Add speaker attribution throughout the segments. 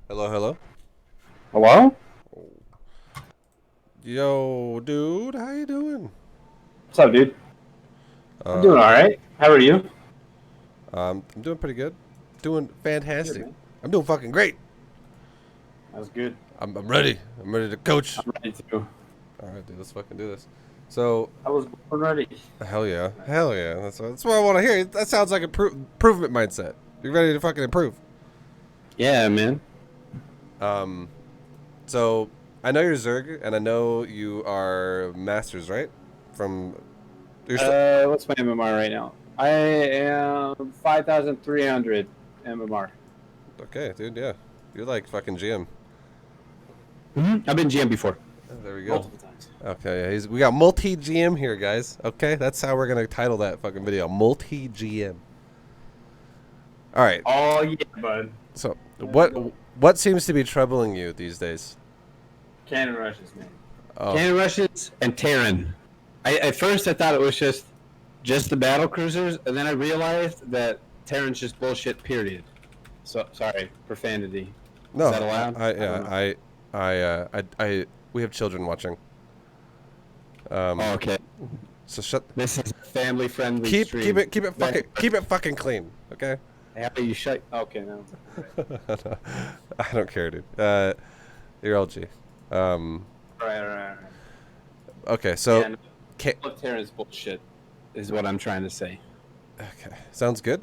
Speaker 1: Hello, hello.
Speaker 2: Hello?
Speaker 1: Yo, dude, how you doing?
Speaker 2: What's up, dude? I'm
Speaker 1: Uh,
Speaker 2: doing all right. How are you?
Speaker 1: I'm doing pretty good. Doing
Speaker 2: Good,
Speaker 1: fantastic.
Speaker 2: man.
Speaker 1: I'm doing fucking great.
Speaker 2: That's good.
Speaker 1: I'm ready. I'm ready to coach.
Speaker 2: I'm ready to.
Speaker 1: All right, dude, let's fucking do this. So,
Speaker 2: I was born ready.
Speaker 1: hell yeah, hell yeah. That's what I want to hear. That sounds like a improvement mindset. You're ready to fucking improve.
Speaker 2: Yeah, man.
Speaker 1: Um, so I know you're Zerg, and I know you are masters, right? From you're still
Speaker 2: What's my MMR right now? I am 5,300 MMR.
Speaker 1: okay, dude. Yeah, you're like fucking GM.
Speaker 2: I've been GM before.
Speaker 1: There we go.
Speaker 2: Multiple times.
Speaker 1: Okay, yeah, we got multi GM here, guys. Okay, that's how we're gonna title that fucking video, multi GM. All right.
Speaker 2: Oh, yeah, bud.
Speaker 1: So
Speaker 2: Let's
Speaker 1: what
Speaker 2: go.
Speaker 1: what seems to be troubling you these days?
Speaker 2: Cannon rushes, man.
Speaker 1: Oh,
Speaker 2: Cannon rushes and Terran. At first, I thought it was just the battle cruisers, and then I realized that Terran's just bullshit, period. So, sorry, profanity. Is that
Speaker 1: no,
Speaker 2: allowed?
Speaker 1: I
Speaker 2: I don't
Speaker 1: yeah,
Speaker 2: know.
Speaker 1: I we have children watching.
Speaker 2: Oh,
Speaker 1: Um,
Speaker 2: okay.
Speaker 1: so shut.
Speaker 2: This is a family-friendly
Speaker 1: Keep
Speaker 2: stream.
Speaker 1: keep it fucking clean, okay?
Speaker 2: How about you shut? Okay, no.
Speaker 1: I don't care, dude. You're LG. Um,
Speaker 2: All right, all right, all right.
Speaker 1: okay,
Speaker 2: Yeah,
Speaker 1: so,
Speaker 2: no,
Speaker 1: ca
Speaker 2: Terran's bullshit is what I'm trying to say.
Speaker 1: okay, sounds good.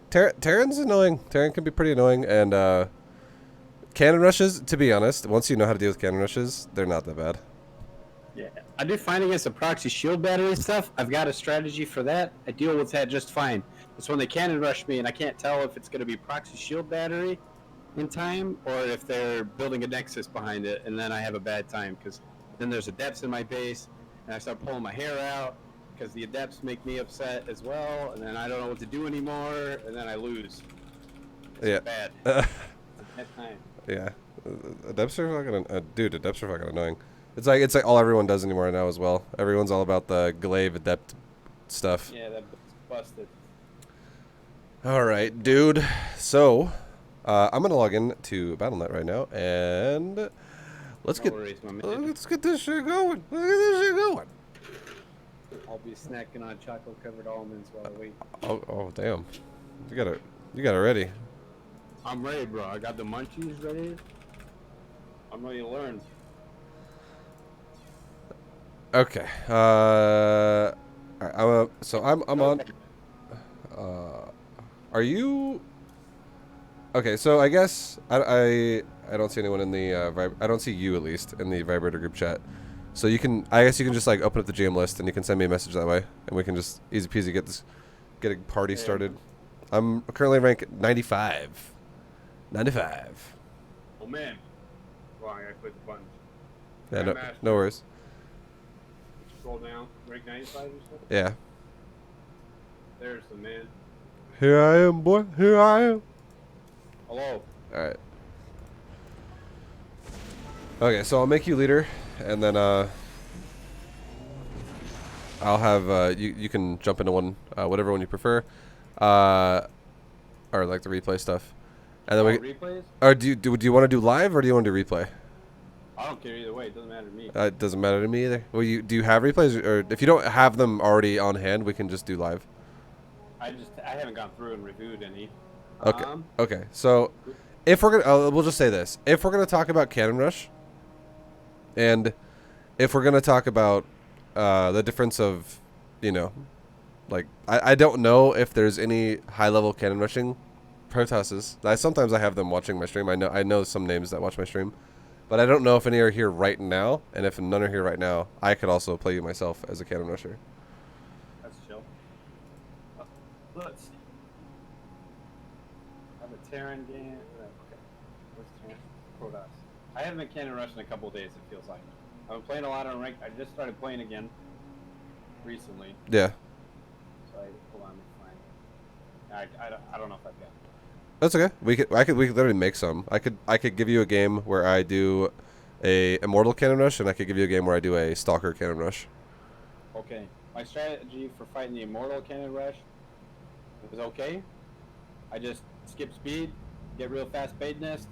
Speaker 1: Terran's annoying. Terran can be pretty annoying, and cannon rushes. To be honest, once you know how to deal with cannon rushes, they're not that bad.
Speaker 2: Yeah, I do fine against the proxy shield battery stuff. I've got a strategy for that. I deal with that just fine. It's when they cannon rush me and I can't tell if it's going to be proxy shield battery in time or if they're building a nexus behind it, and then I have a bad time because then there's adepts in my base and I start pulling my hair out because the adepts make me upset as well, and then I don't know what to do anymore, and then I lose. It's
Speaker 1: Yeah,
Speaker 2: bad. It's a bad time.
Speaker 1: yeah. Adepts are fucking dude. Adepts are fucking annoying. It's like all everyone does anymore now as well. Everyone's all about the glaive adept stuff.
Speaker 2: Yeah, that's busted.
Speaker 1: All right, dude. So, I'm gonna log in to BattleNet right now, and let's
Speaker 2: No
Speaker 1: get
Speaker 2: worries, my man.
Speaker 1: let's get this shit going. Let's get this shit going.
Speaker 2: I'll be snacking on chocolate-covered almonds while I wait.
Speaker 1: Oh damn, you got it ready.
Speaker 2: I'm ready, bro. I got the munchies ready. I'm ready to learn.
Speaker 1: Okay. So I'm on. Are you? Okay, so I guess I don't see anyone in the I don't see you at least in the vibrator group chat. So you can I guess you can just like open up the GM list and you can send me a message that way, and we can just easy peasy get a party
Speaker 2: Hey,
Speaker 1: started. I'm currently rank 95. 95.
Speaker 2: oh man. Wrong, I clicked the button.
Speaker 1: Yeah, no,
Speaker 2: Grandmaster.
Speaker 1: no worries.
Speaker 2: Scroll down. Rank 95 or something?
Speaker 1: Yeah.
Speaker 2: There's the man.
Speaker 1: Here I am, boy. Here I am.
Speaker 2: Hello.
Speaker 1: All right. Okay, so I'll make you leader, and then I'll have you can jump into one whatever one you prefer, uh, or like the replay stuff, and then
Speaker 2: Oh,
Speaker 1: we
Speaker 2: replays?
Speaker 1: or do you want to do live or do you want to do replay?
Speaker 2: I don't care either way. It doesn't matter to me.
Speaker 1: It doesn't matter to me either. Well, you do you have replays, or if you don't have them already on hand, we can just do live.
Speaker 2: I haven't gone through and reviewed any.
Speaker 1: Okay. Okay. So if we're gonna, we'll just say this: if we're gonna talk about Cannon Rush, and if we're gonna talk about the difference of, you know, like I don't know if there's any high level cannon rushing Protosses. Sometimes I have them watching my stream. I know some names that watch my stream, but I don't know if any are here right now. And if none are here right now, I could also play you myself as a cannon rusher.
Speaker 2: That's chill. Let's see. I have a Terran game. Okay. Where's Terran? Protoss. I haven't been cannon rushing in a couple of days, it feels like. I've been playing a lot on rank. I just started playing again recently.
Speaker 1: Yeah,
Speaker 2: So hold on, let me find. I don't know if I've got it.
Speaker 1: that's okay. We could literally make some. I could give you a game where I do a immortal cannon rush, and I could give you a game where I do a stalker cannon rush.
Speaker 2: Okay. My strategy for fighting the immortal cannon rush was okay. I just skip speed, get real fast bait nest,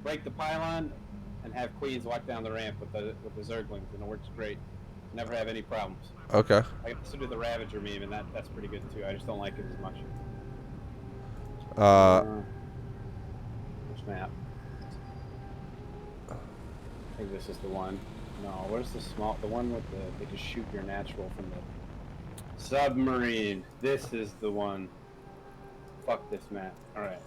Speaker 2: break the pylon, and have queens walk down the ramp with the Zerglings, and it works great. Never have any problems.
Speaker 1: Okay.
Speaker 2: I can also do the Ravager meme, and that's pretty good too. I just don't like it as much. Which map? I think this is the one. No, where's the one with they just shoot your natural from the submarine. This is the one. Fuck this map. Alright.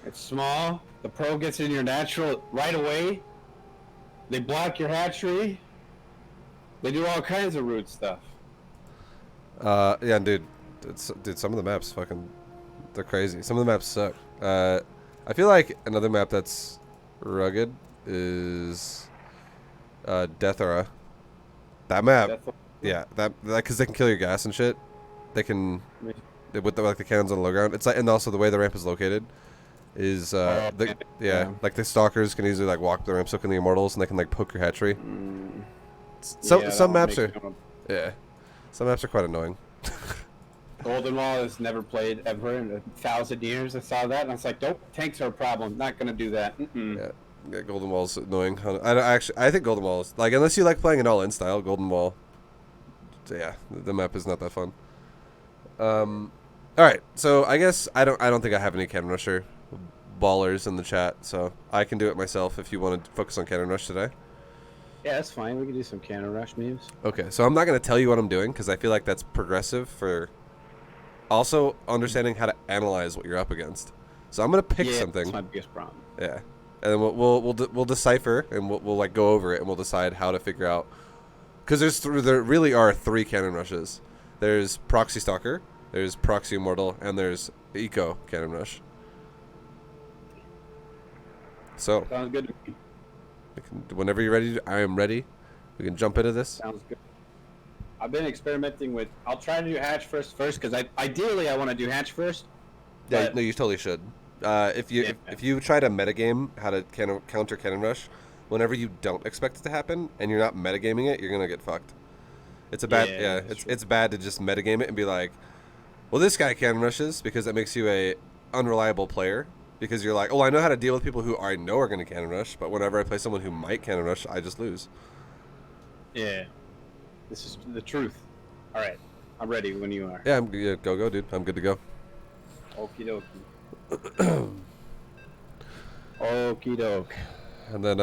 Speaker 2: It's small. The pro gets in your natural right away. They block your hatchery. They do all kinds of rude stuff.
Speaker 1: Yeah, dude. Dude, some of the maps they're crazy. Some of the maps suck. I feel like another map that's rugged is Death Aura. That map, yeah, that because they can kill your gas and shit. They can with the cannons on the low ground. It's like, and also the way the ramp is located is like the stalkers can easily like walk the ramp, so can the immortals, and they can like poke your hatchery. Some maps are some maps are quite annoying.
Speaker 2: Golden Wall has never played ever in 1,000 years. I saw that and I was like, nope, tanks are a problem. Not gonna do that.
Speaker 1: Yeah, Golden Wall's annoying. I think Golden Wall is like, unless you like playing an all-in style, Golden Wall. Yeah, the map is not that fun. All right, so I guess I don't think I have any Cannon Rusher ballers in the chat, so I can do it myself if you want to focus on Cannon Rush today.
Speaker 2: Yeah, that's fine. We can do some Cannon Rush memes.
Speaker 1: Okay, so I'm not going to tell you what I'm doing because I feel like that's progressive for also understanding how to analyze what you're up against. So I'm going to pick something.
Speaker 2: That's my biggest problem.
Speaker 1: Yeah, and then we'll decipher and we'll like go over it and we'll decide how to figure out, because there really are 3 Cannon Rushes. There's Proxy Stalker, there's Proxy Immortal, and there's Eco Cannon Rush. So
Speaker 2: sounds good.
Speaker 1: Whenever you're ready, I am ready. We can jump into this.
Speaker 2: Sounds good. I've been experimenting with. I'll try to do hatch first, because ideally I want to do hatch first.
Speaker 1: Yeah, no, you totally should. If you try to metagame how to counter Cannon Rush, whenever you don't expect it to happen and you're not metagaming it, you're gonna get fucked. It's a bad it's bad to just metagame it and be like, well, this guy Cannon Rushes, because that makes you a unreliable player. Because you're like, oh, I know how to deal with people who I know are going to Cannon Rush, but whenever I play someone who might Cannon Rush, I just lose.
Speaker 2: Yeah. This is the truth. All right. I'm ready when you are.
Speaker 1: Yeah, go, dude. I'm good to go.
Speaker 2: Okie dokie. Okie doke.
Speaker 1: And then,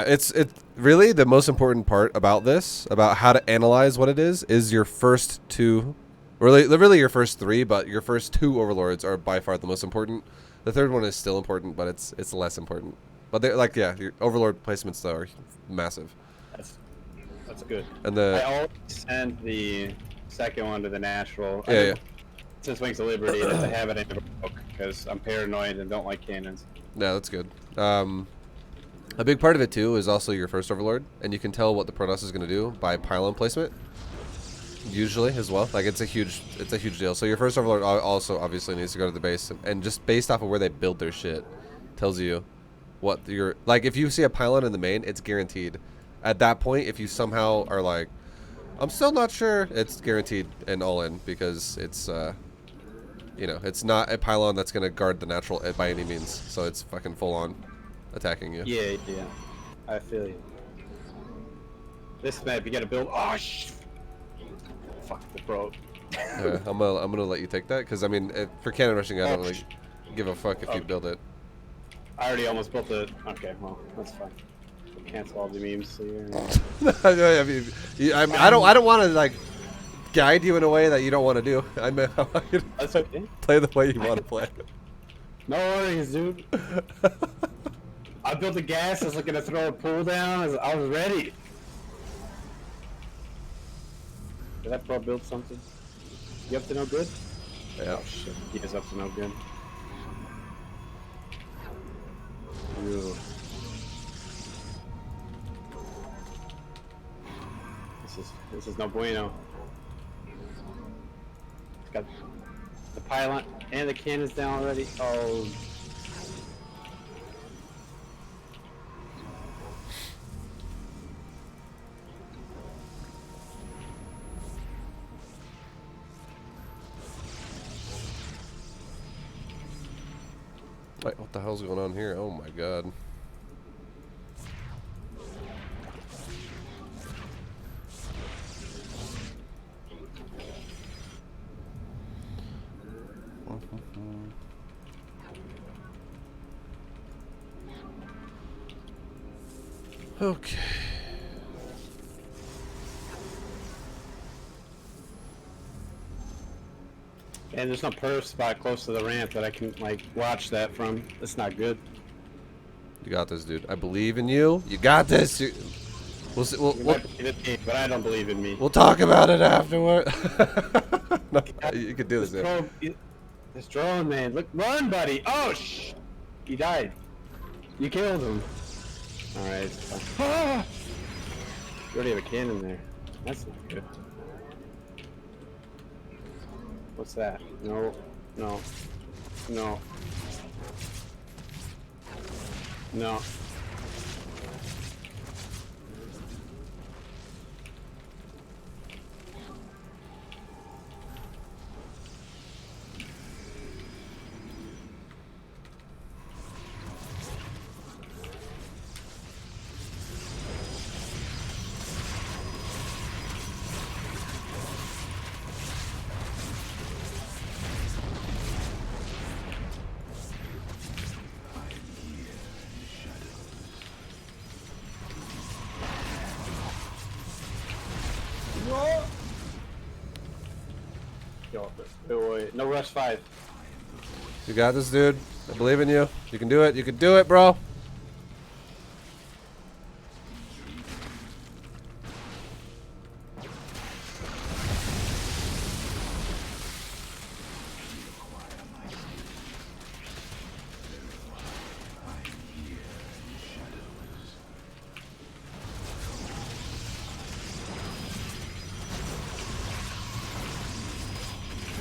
Speaker 1: it's really the most important part about this, about how to analyze what it is your first 2, really your first 3, but your first 2 Overlords are by far the most important. The third one is still important, but it's less important. But they're like, your Overlord placements though are massive.
Speaker 2: That's good.
Speaker 1: And
Speaker 2: I always send the second one to the natural. Since Wings of Liberty, to have it in the book, because I'm paranoid and don't like cannons.
Speaker 1: Yeah, that's good. A big part of it too is also your first Overlord, and you can tell what the Protoss is going to do by pylon placement. Usually as well, like it's a huge deal. So your first Overlord also obviously needs to go to the base, and just based off of where they build their shit, tells you what your, like, if you see a pylon in the main, it's guaranteed. At that point, if you somehow are like, I'm still not sure, it's guaranteed and all in, because it's it's not a pylon that's gonna guard the natural by any means. So it's fucking full on attacking you.
Speaker 2: Yeah, I feel you. This map, you gotta build. Oh fuck the pro.
Speaker 1: Yeah, I'm gonna let you take that, because I mean, for Cannon Rushing, I don't really give a fuck if you build it.
Speaker 2: I already almost built it. Okay, well, that's fine. Cancel all the memes. So
Speaker 1: I mean, I don't want to like guide you in a way that you don't want to do. I mean,
Speaker 2: that's okay.
Speaker 1: Play the way you want to play.
Speaker 2: No worries, dude. I built the gas. I was looking to throw a pull down. I was ready. Did that pro build something? You up to no good?
Speaker 1: Yeah.
Speaker 2: Oh shit, he is up to no good. Ew. This is no bueno. It's got the pylon and the cannons down already. Oh.
Speaker 1: Wait, what the hell's going on here? Oh my god. Okay.
Speaker 2: And there's no perf spot close to the ramp that I can like watch that from. That's not good.
Speaker 1: You got this, dude. I believe in you. You got this. We'll see.
Speaker 2: You might believe in me, but I don't believe in me.
Speaker 1: We'll talk about it afterward. No, you can do this.
Speaker 2: This drone, man. Look, run, buddy. Oh, shh. He died. You killed him. All right. Ah! You already have a cannon there. That's not good. What's that? No. No. No. No. Wait. No rush 5.
Speaker 1: You got this, dude. I believe in you. You can do it. You can do it, bro.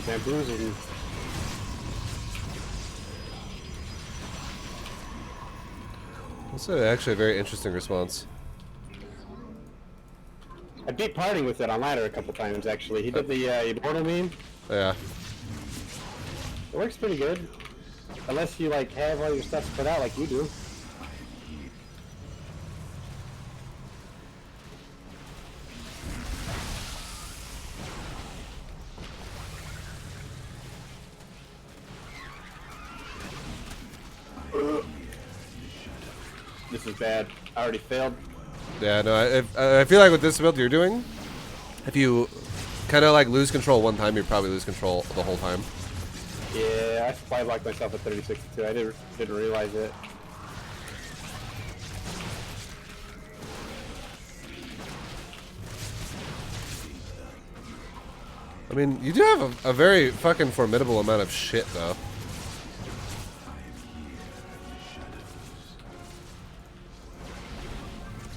Speaker 2: Bamboozled.
Speaker 1: That's actually a very interesting response.
Speaker 2: I beat parting with it on ladder a couple times actually. He did the immortal meme.
Speaker 1: Yeah.
Speaker 2: It works pretty good, unless you like have all your stuff spread out like you do. This is bad. I already failed.
Speaker 1: Yeah, no, I feel like with this build you're doing, if you kind of like lose control one time, you probably lose control the whole time.
Speaker 2: Yeah, I supply blocked myself at 3062. I didn't realize it.
Speaker 1: I mean, you do have a very fucking formidable amount of shit, though.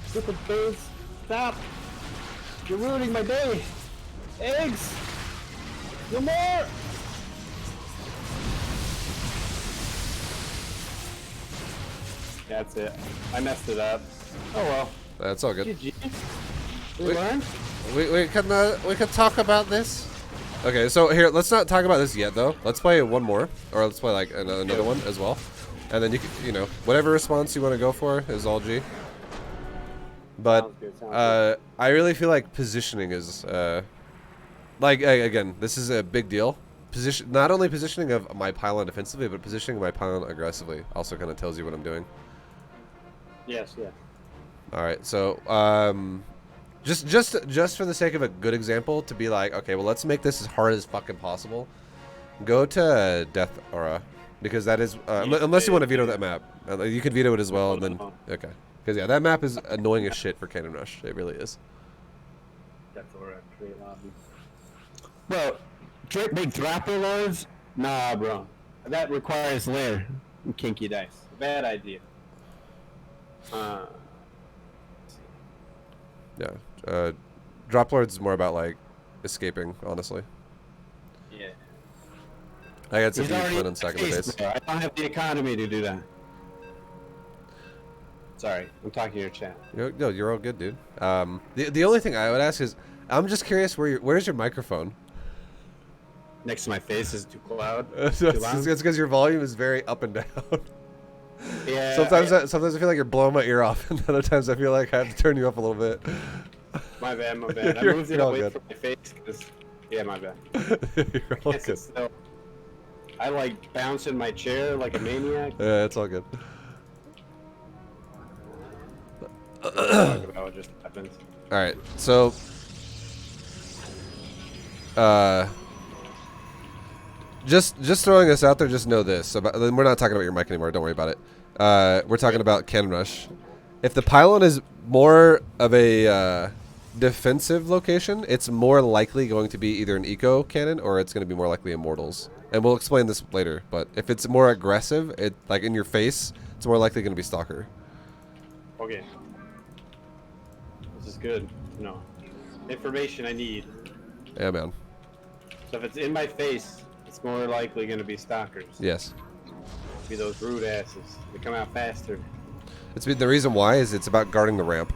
Speaker 2: Stupid birds, stop! You're ruining my day! Eggs! No more! That's it. I messed it up. Oh well.
Speaker 1: That's all good.
Speaker 2: GG. We learned?
Speaker 1: We can talk about this. Okay, so here, let's not talk about this yet, though. Let's play one more, or let's play like another one as well, and then you know, whatever response you want to go for is all G. But I really feel like positioning is like again, this is a big deal. Not only positioning of my pylon defensively, but positioning my pylon aggressively also kind of tells you what I'm doing.
Speaker 2: Yes, yeah.
Speaker 1: All right, so just for the sake of a good example, to be like, okay, well, let's make this as hard as fucking possible. Go to Death Aura, because that is unless you want to veto that map, you can veto it as well, and then okay, because yeah, that map is annoying as shit for Cannon Rush. It really is.
Speaker 2: Death Aura, create lobby. Bro, big dropper lords? Nah, bro. That requires lair and kinky dice. Bad idea.
Speaker 1: Yeah, Drop Lords is more about like escaping, honestly.
Speaker 2: Yeah.
Speaker 1: I got to be Flynn on second base.
Speaker 2: Bro. I don't have the economy to do that. Sorry, I'm talking to your chat.
Speaker 1: No, you're all good, dude. The only thing I would ask is, I'm just curious, where's your microphone?
Speaker 2: next to my face is too loud.
Speaker 1: It's
Speaker 2: Too loud.
Speaker 1: because your volume is very up and down.
Speaker 2: Yeah.
Speaker 1: Sometimes I feel like you're blowing my ear off, and other times I feel like I have to turn you up a little bit.
Speaker 2: My bad, my bad. I moved it
Speaker 1: all
Speaker 2: away
Speaker 1: good.
Speaker 2: from my face because, yeah, my bad.
Speaker 1: You're all
Speaker 2: Can't sit
Speaker 1: good.
Speaker 2: still. I like bounce in my chair like a maniac.
Speaker 1: Yeah, it's all good.
Speaker 2: Talk about what just happened.
Speaker 1: All right, so just throwing this out there. Just know this about. We're not talking about your mic anymore. Don't worry about it. We're talking about cannon rush. If the pylon is more of a defensive location, it's more likely going to be either an eco cannon or it's going to be more likely immortals. And we'll explain this later. But if it's more aggressive, like in your face, it's more likely going to be stalker.
Speaker 2: Okay. This is good. No. Information I need.
Speaker 1: Yeah, man.
Speaker 2: So if it's in my face, it's more likely going to be stalkers.
Speaker 1: Yes.
Speaker 2: Be those rude asses. They come out faster.
Speaker 1: The reason why is it's about guarding the ramp.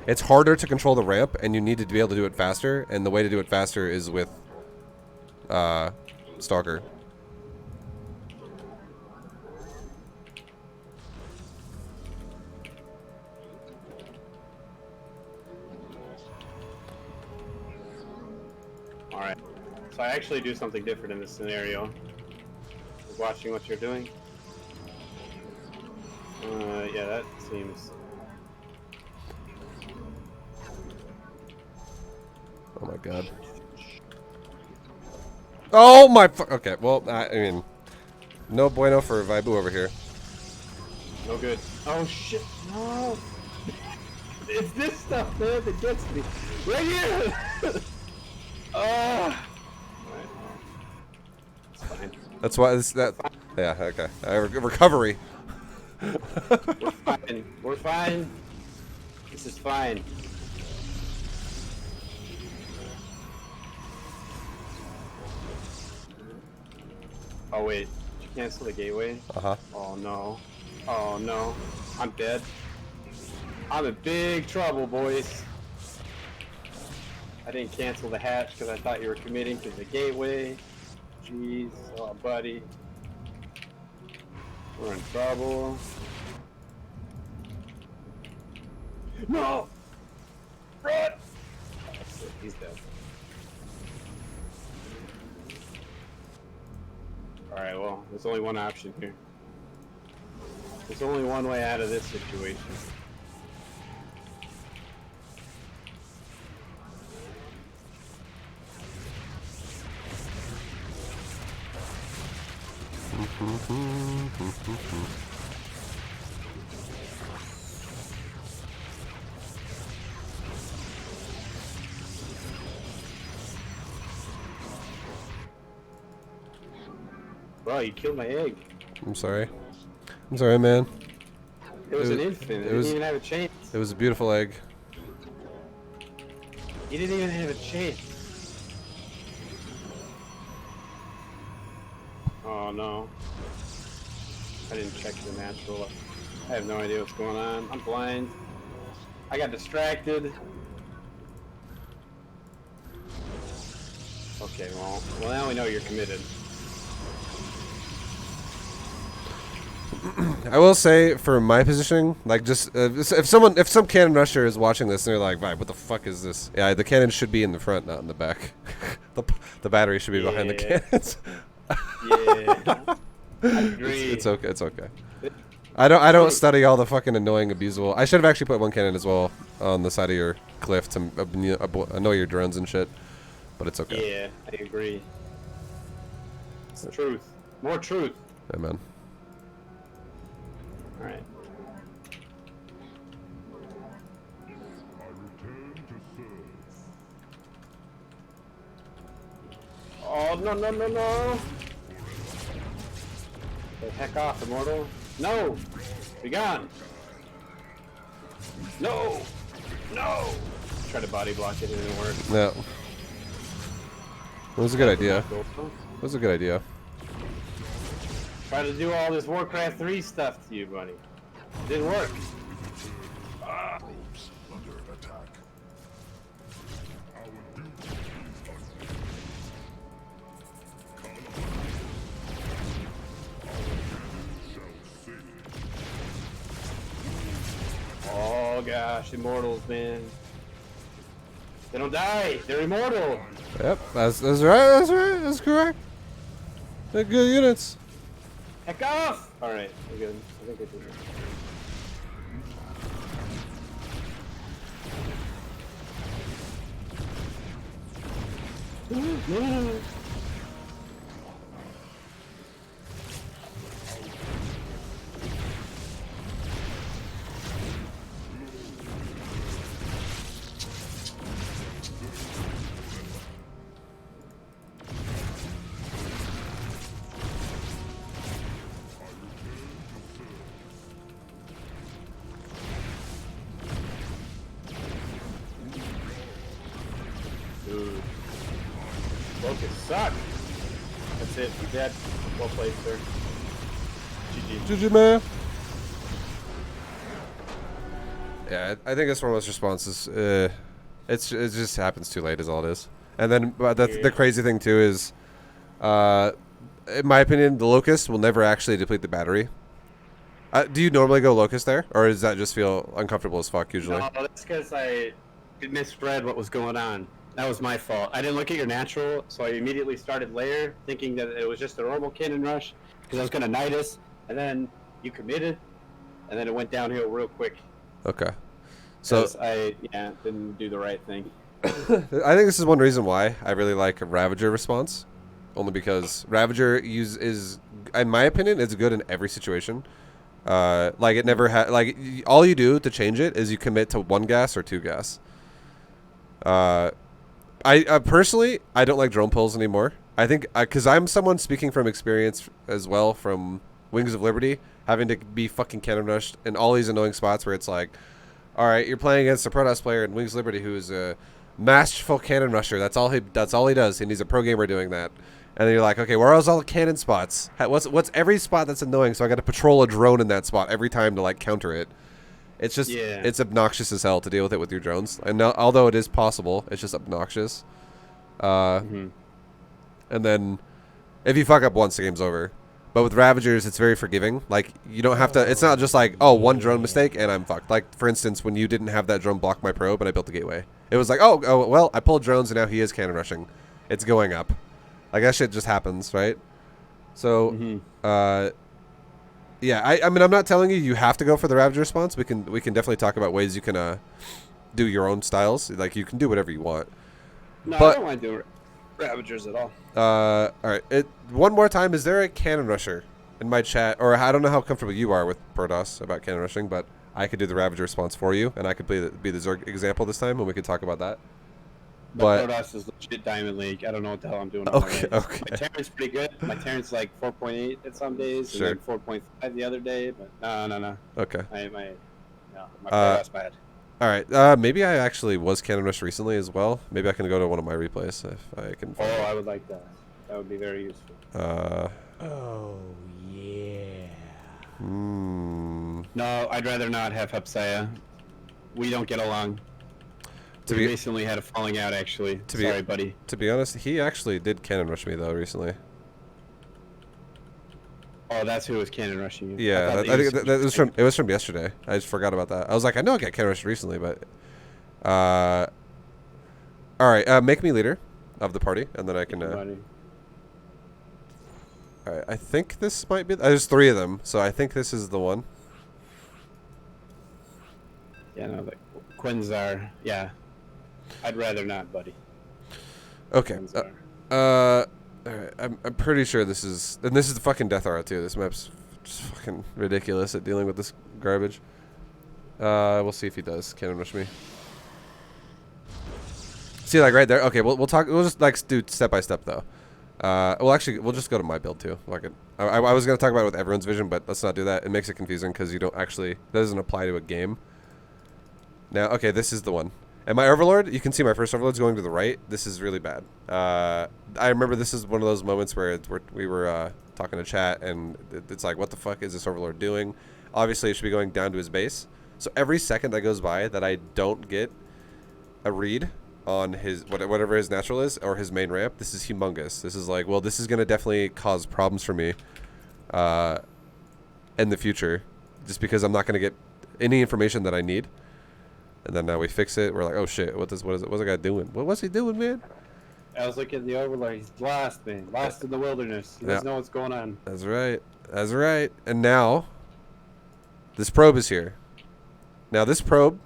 Speaker 1: It's harder to control the ramp, and you need to be able to do it faster. And the way to do it faster is with stalker.
Speaker 2: All right. So I actually do something different in this scenario. Watching what you're doing. Yeah, that seems.
Speaker 1: Oh my god. Oh my okay, well, I mean, no bueno for ViBE over here.
Speaker 2: No good. Oh shit, no! It's this stuff, man, that gets me. Right here! Alright, it's fine.
Speaker 1: That's why yeah, okay. Recovery.
Speaker 2: We're fine. We're fine. This is fine. Oh wait, did you cancel the gateway?
Speaker 1: Uh-huh.
Speaker 2: Oh no. Oh no. I'm dead. I'm in big trouble, boys. I didn't cancel the hatch because I thought you were committing to the gateway. Jeez, oh buddy. We're in trouble. No! Run! Oh, shit, he's dead. Alright, well, there's only one option here. There's only one way out of this situation. Bro, you killed my egg.
Speaker 1: I'm sorry. I'm sorry, man.
Speaker 2: It was an infant. It didn't even have a chance.
Speaker 1: It was a beautiful egg.
Speaker 2: He didn't even have a chance. Oh no. I didn't check the natural. I have no idea what's going on. I'm blind. I got distracted. Okay, well now we know you're committed.
Speaker 1: I will say, for my positioning, like, just if some cannon rusher is watching this and they're like, "Vibe, what the fuck is this?" Yeah, the cannon should be in the front, not in the back. the battery should be behind the cannons.
Speaker 2: Yeah, I agree.
Speaker 1: It's okay. It's okay. I don't study all the fucking annoying abusable. I should have actually put one cannon as well on the side of your cliff to annoy your drones and shit. But it's okay.
Speaker 2: Yeah, I agree. It's the truth. More truth.
Speaker 1: Yeah, man.
Speaker 2: Alright. Oh, no, no, no, no! The heck off, Immortal. No! Be gone! No! No! Try to body block it, it didn't work.
Speaker 1: No. It was a good idea. It was a good idea.
Speaker 2: Try to do all this Warcraft 3 stuff to you, buddy. It didn't work.
Speaker 3: Under attack.
Speaker 2: gosh, immortals, man. They don't die. They're immortal.
Speaker 1: Yep, that's right. That's right. That's correct. They're good units.
Speaker 2: Heck off! All right, we're good. I think it's no. Dude. Focus suck. That's it. You're dead. Well played, sir. GG.
Speaker 1: GG, man. Yeah, I think it's one of those responses. It just happens too late, is all it is. And then the crazy thing too is, in my opinion, the Locust will never actually deplete the battery. Do you normally go Locust there, or does that just feel uncomfortable as fuck usually?
Speaker 2: No, that's because I misread what was going on. That was my fault. I didn't look at your natural, so I immediately started layer, thinking that it was just a normal cannon rush, because I was going to Nidus, and then you committed, and then it went downhill real quick.
Speaker 1: Okay. So
Speaker 2: I didn't do the right thing.
Speaker 1: I think this is one reason why I really like Ravager response, only because Ravager is, in my opinion, it's good in every situation. Like it never like all you do to change it is you commit to 1 gas or 2 gas. I personally, I don't like drone pulls anymore. I think, because I'm someone speaking from experience as well from Wings of Liberty, having to be fucking cannon rushed in all these annoying spots where it's like, all right, you're playing against a Protoss player in Wings of Liberty who is a masterful cannon rusher. That's all he does, and he's a pro gamer doing that. And then you're like, okay, where are all the cannon spots? What's every spot that's annoying? So I got to patrol a drone in that spot every time to like counter it. It's just, it's obnoxious as hell to deal with it with your drones. And although it is possible, it's just obnoxious. And then if you fuck up once, the game's over. But with Ravagers, it's very forgiving. Like, you don't have to, it's not just like, oh, one drone mistake and I'm fucked. Like, for instance, when you didn't have that drone block my probe and I built the gateway. It was like, oh, well, I pulled drones and now he is cannon rushing. It's going up. Like, that shit just happens, right? So, yeah, I mean, I'm not telling you have to go for the Ravager response. We can definitely talk about ways you can do your own styles. Like, you can do whatever you want.
Speaker 2: No, I don't want to do Ravagers at all.
Speaker 1: All right. One more time, is there a cannon rusher in my chat? Or I don't know how comfortable you are with Protoss about cannon rushing, but I could do the Ravager response for you, and I could be the Zerg example this time, and we could talk about that.
Speaker 2: But Protoss is legit Diamond League. I don't know what the hell I'm doing.
Speaker 1: Okay.
Speaker 2: My Terran's pretty good. My Terran's like 4.8 at some days, and then 4.5 the other day. But no.
Speaker 1: Okay.
Speaker 2: My Protoss bad.
Speaker 1: All right. Maybe I actually was cannon rushed recently as well. Maybe I can go to one of my replays if I can.
Speaker 2: I would like that. That would be very useful.
Speaker 3: Oh yeah.
Speaker 2: No, I'd rather not have Hepsia. We don't get along. We recently had a falling out, actually. Sorry, buddy.
Speaker 1: To be honest, he actually did cannon rush me though recently.
Speaker 2: Oh, that's who was cannon rushing you.
Speaker 1: Yeah, I think it was from yesterday. I just forgot about that. I was like, I know I got cannon rushed recently, but all right, make me leader of the party, and then I can. All right, I think this might be. There's 3 of them, so I think this is the one.
Speaker 2: Yeah, no, Quinzar. Yeah, I'd rather not, buddy.
Speaker 1: Okay. All right, I'm pretty sure this is, and this is the fucking Death Aura too. This map's just fucking ridiculous at dealing with this garbage. We'll see if he does cannon rush me. See, like right there. Okay, we'll talk. We'll just like do step by step though. Well, actually, we'll just go to my build too. Like I was gonna talk about it with everyone's vision, but let's not do that. It makes it confusing because you don't actually, that doesn't apply to a game. Now, okay, this is the one. And my Overlord, you can see my first Overlord's going to the right. This is really bad. I remember this is one of those moments where we were talking to chat, and it's like, what the fuck is this Overlord doing? Obviously, it should be going down to his base. So every second that goes by that I don't get a read on his whatever his natural is or his main ramp, this is humongous. This is like, well, this is going to definitely cause problems for me in the future, just because I'm not going to get any information that I need. And then now we fix it. We're like, oh shit, what's the guy doing? What was he doing, man?
Speaker 2: I was looking at the Overlord. He's lost, man. Lost in the wilderness. He doesn't know what's going on.
Speaker 1: That's right. That's right. And now, this probe is here. Now this probe,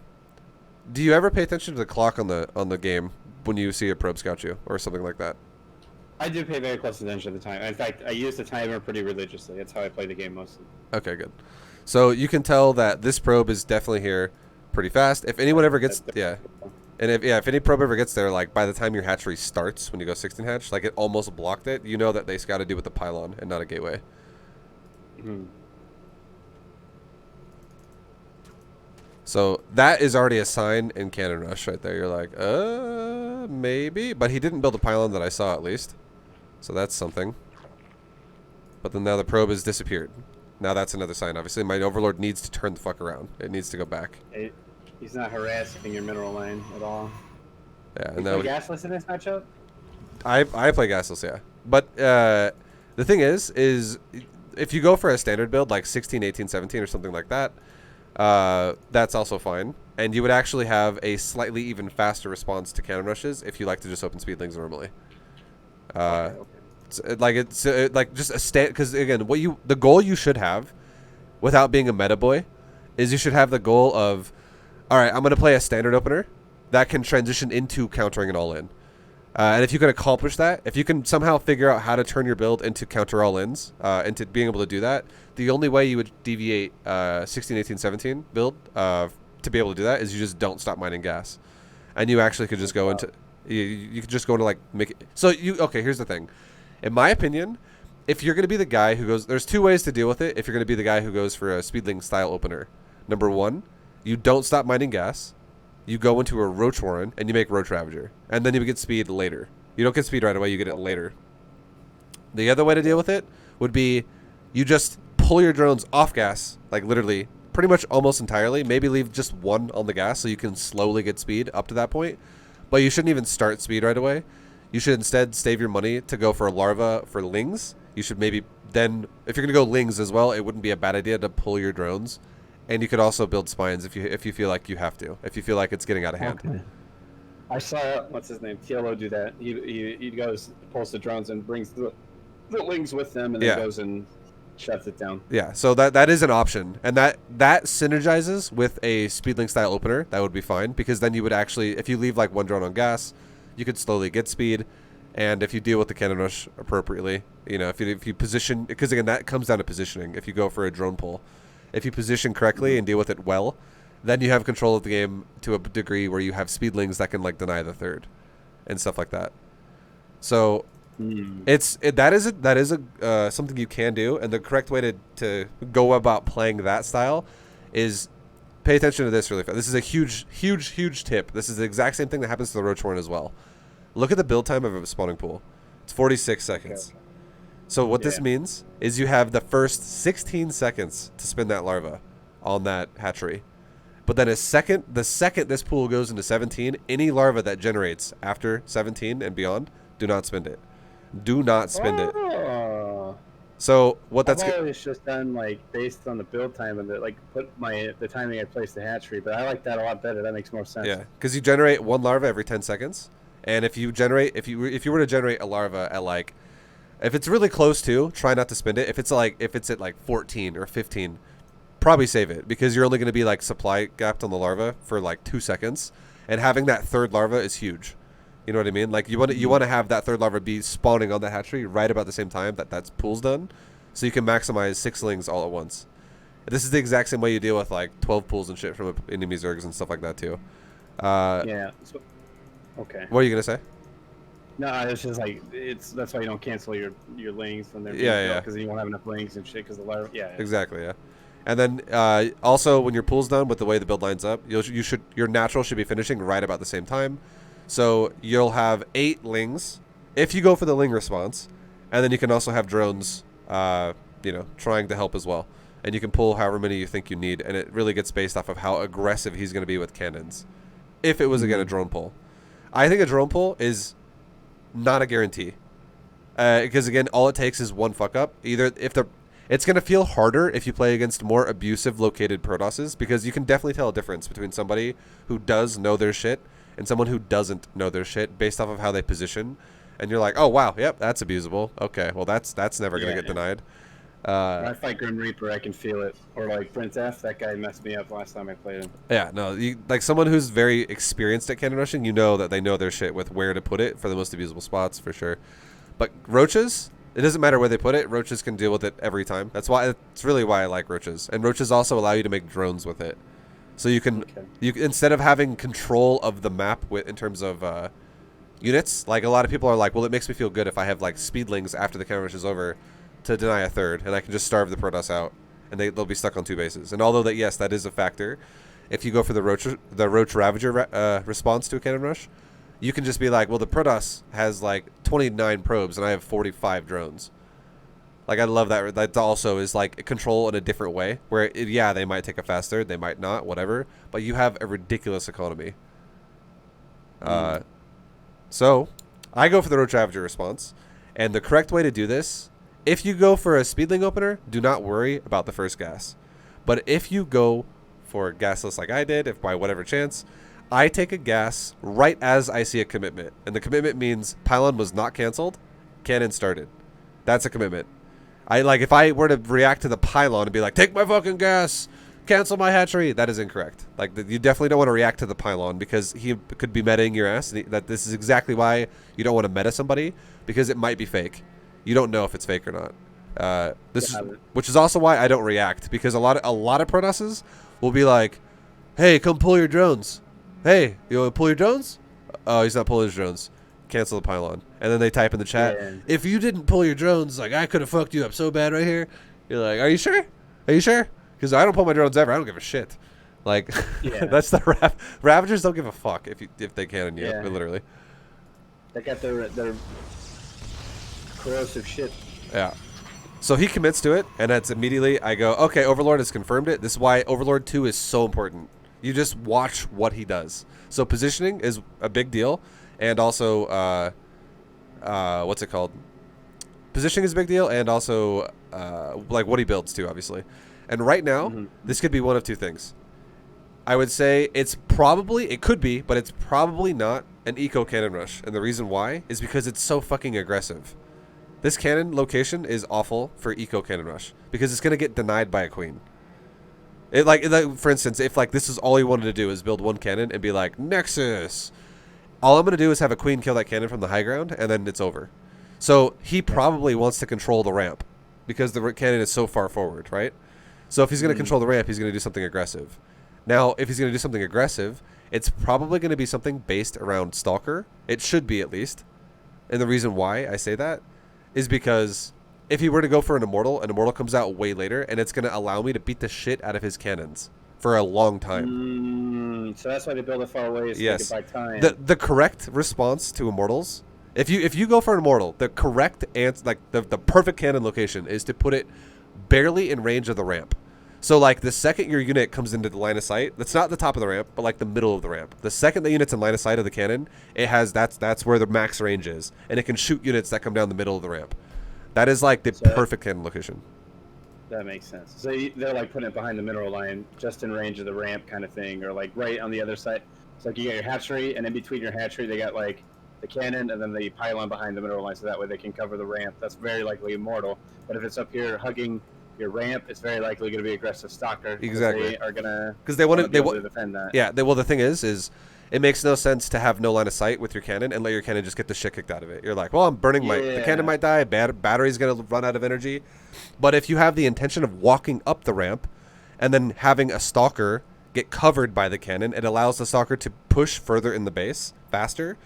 Speaker 1: do you ever pay attention to the clock on the game when you see a probe scout you or something like that?
Speaker 2: I do pay very close attention to the time. In fact, I use the timer pretty religiously. That's how I play the game mostly.
Speaker 1: Okay, good. So you can tell that this probe is definitely here pretty fast. If anyone ever gets, and if any probe ever gets there, like by the time your hatchery starts, when you go 16 hatch, like it almost blocked it, you know that they scouted you with a pylon and not a gateway.
Speaker 2: Mm-hmm.
Speaker 1: So that is already a sign in Cannon Rush right there. You're like, maybe. But he didn't build a pylon that I saw, at least. So that's something. But then now the probe has disappeared. Now that's another sign. Obviously, my Overlord needs to turn the fuck around. It needs to go back.
Speaker 2: He's not harassing your mineral line at all.
Speaker 1: Yeah.
Speaker 2: You play gasless in this matchup?
Speaker 1: I play gasless, yeah. But the thing is if you go for a standard build, like 16, 18, 17 or something like that, that's also fine. And you would actually have a slightly even faster response to cannon rushes if you like to just open speedlings normally.
Speaker 2: Okay.
Speaker 1: It's like just a because again, the goal you should have, without being a meta boy, is you should have the goal of, all right, I'm gonna play a standard opener that can transition into countering an all-in. And if you can accomplish that, if you can somehow figure out how to turn your build into counter all-ins, into being able to do that, the only way you would deviate 16, 18, 17 build to be able to do that is you just don't stop mining gas. And you actually could just go into... You could just go into, like, make it... So, okay, here's the thing. In my opinion, if you're going to be the guy who goes... There's two ways to deal with it if you're going to be the guy who goes for a speedling style opener. Number one, you don't stop mining gas. You go into a Roach Warren, and you make Roach Ravager. And then you get speed later. You don't get speed right away, you get it later. The other way to deal with it would be you just pull your drones off gas, like literally, pretty much almost entirely. Maybe leave just one on the gas so you can slowly get speed up to that point. But you shouldn't even start speed right away. You should instead save your money to go for a Larva for Lings. You should maybe then, if you're going to go Lings as well, it wouldn't be a bad idea to pull your drones. And you could also build spines if you feel like you have to. If you feel like it's getting out of hand.
Speaker 2: Okay. I saw what's his name, TLO do that. He goes, pulls the drones and brings the lings with them, and then goes and shuts it down.
Speaker 1: Yeah, so that is an option, and that synergizes with a speedling style opener. That would be fine because then you would actually, if you leave like one drone on gas, you could slowly get speed, and if you deal with the cannon rush appropriately, if you position, because again that comes down to positioning. If you go for a drone pull. If you position correctly and deal with it well, then you have control of the game to a degree where you have speedlings that can like deny the third and stuff like that. So that is something you can do, and the correct way to go about playing that style is pay attention to this really fast. This is a huge tip. This is the exact same thing that happens to the Roach Horn as well. Look at the build time of a spawning pool. It's 46 seconds. Okay. So what this means is you have the first 16 seconds to spin that larva on that hatchery. But then the second this pool goes into 17, any larva that generates after 17 and beyond, do not spend it. Do not spend it. So what that's...
Speaker 2: It's just done like based on the build time and the timing I placed the hatchery, but I like that a lot better. That makes more sense.
Speaker 1: Yeah, because you generate one larva every 10 seconds. And if you were to generate a larva at like... If it's really close to, try not to spend it. If it's at like 14 or 15, probably save it because you're only going to be like supply gapped on the larva for like 2 seconds, and having that third larva is huge. You know what I mean? Like you want to have that third larva be spawning on the hatchery right about the same time that pool's done, so you can maximize 6 lings all at once. This is the exact same way you deal with like 12 pools and shit from enemy Zergs and stuff like that too.
Speaker 2: Yeah. So, okay.
Speaker 1: What are you gonna say?
Speaker 2: No, it's just like that's why you don't cancel your lings when they're because you won't have enough lings and shit because the larva. Yeah.
Speaker 1: Exactly. Yeah. And then also when your pool's done with the way the build lines up, your natural should be finishing right about the same time. So you'll have 8 lings if you go for the ling response, and then you can also have drones, trying to help as well. And you can pull however many you think you need, and it really gets based off of how aggressive he's going to be with cannons. If it was again a drone pull, I think a drone pull is not a guarantee, because again all it takes is one fuck up. Either if It's going to feel harder if you play against more abusive located Protosses, because you can definitely tell a difference between somebody who does know their shit and someone who doesn't know their shit based off of how they position. And you're like, oh, wow, yep, that's abusable. Okay, well, that's never going to get denied.
Speaker 2: When I fight Grim Reaper, I can feel it. Or like Prince F, that guy messed me up last time I played him.
Speaker 1: Yeah, no, like someone who's very experienced at cannon rushing, you know that they know their shit with where to put it for the most abusable spots, for sure. But roaches, it doesn't matter where they put it. Roaches can deal with it every time. That's really why I like roaches. And roaches also allow you to make drones with it. So you can, instead of having control of the map in terms of units, like a lot of people are like, well, it makes me feel good if I have like speedlings after the cannon rush is over to deny a third, and I can just starve the Protoss out, and they'll be stuck on 2 bases. And although yes, that is a factor, if you go for the roach ravager response to a cannon rush, you can just be like, well, the Protoss has like 29 probes, and I have 45 drones. Like, I love that. That also is like control in a different way, where they might take a fast third, they might not, whatever, but you have a ridiculous economy. So, I go for the Roach Ravager response, and the correct way to do this, if you go for a Speedling opener, do not worry about the first gas. But if you go for gasless like I did, if by whatever chance, I take a gas right as I see a commitment. And the commitment means pylon was not canceled, cannon started. That's a commitment. If I were to react to the pylon and be like, take my fucking gas, cancel my hatchery, that is incorrect. Like, you definitely don't want to react to the pylon, because he could be metaing your ass. That this is exactly why you don't want to meta somebody, because it might be fake. You don't know if it's fake or not. Which is also why I don't react, because a lot of Protosses will be like, hey, come pull your drones. Hey, you want to pull your drones? Oh, he's not pulling his drones. Cancel the pylon. And then they type in the chat, if you didn't pull your drones, like, I could have fucked you up so bad right here. You're like, are you sure? Are you sure? Because I don't pull my drones ever. I don't give a shit. Like, that's the Ravagers don't give a fuck if they can, literally.
Speaker 2: They got their corrosive shit.
Speaker 1: Yeah. So he commits to it, and that's immediately I go, okay, Overlord has confirmed it. This is why Overlord 2 is so important. You just watch what he does. So positioning is a big deal, and also, what's it called? Positioning is a big deal, and also, like, what he builds too, obviously. And right now, this could be one of 2 things. I would say it could be, but it's probably not an eco cannon rush. And the reason why is because it's so fucking aggressive. This cannon location is awful for eco cannon rush, because it's going to get denied by a queen. For instance, if like this is all he wanted to do is build 1 cannon and be like, Nexus, all I'm going to do is have a queen kill that cannon from the high ground, and then it's over. So he probably wants to control the ramp, because the cannon is so far forward, right? So if he's going to control the ramp, he's going to do something aggressive. Now, if he's going to do something aggressive, it's probably going to be something based around Stalker. It should be, at least. And the reason why I say that is because if he were to go for an Immortal comes out way later, and it's going to allow me to beat the shit out of his cannons for a long time.
Speaker 2: So that's why they build it far away, so
Speaker 1: yes.
Speaker 2: they can buy time.
Speaker 1: The correct response to Immortals, if you go for an Immortal, the correct answer, like the perfect cannon location, is to put it barely in range of the ramp. So like the second your unit comes into the line of sight, that's not the top of the ramp, but like the middle of the ramp. The second the unit's in line of sight of the cannon, that's where the max range is, and it can shoot units that come down the middle of the ramp. That is like the perfect cannon location.
Speaker 2: That makes sense. So they're like putting it behind the mineral line, just in range of the ramp kind of thing, or like right on the other side. It's like you got your hatchery, and in between your hatchery, they got like the cannon, and then the pylon behind the mineral line, so that way they can cover the ramp. That's very likely Immortal. But if it's up here hugging your ramp, it's very likely going to be aggressive Stalker.
Speaker 1: Exactly.
Speaker 2: They are gonna
Speaker 1: because they want
Speaker 2: to defend that.
Speaker 1: Yeah. Well, the thing is it makes no sense to have no line of sight with your cannon and let your cannon just get the shit kicked out of it. You're like, well, I'm burning the cannon might die, battery's going to run out of energy. But if you have the intention of walking up the ramp and then having a Stalker get covered by the cannon, it allows the Stalker to push further in the base faster,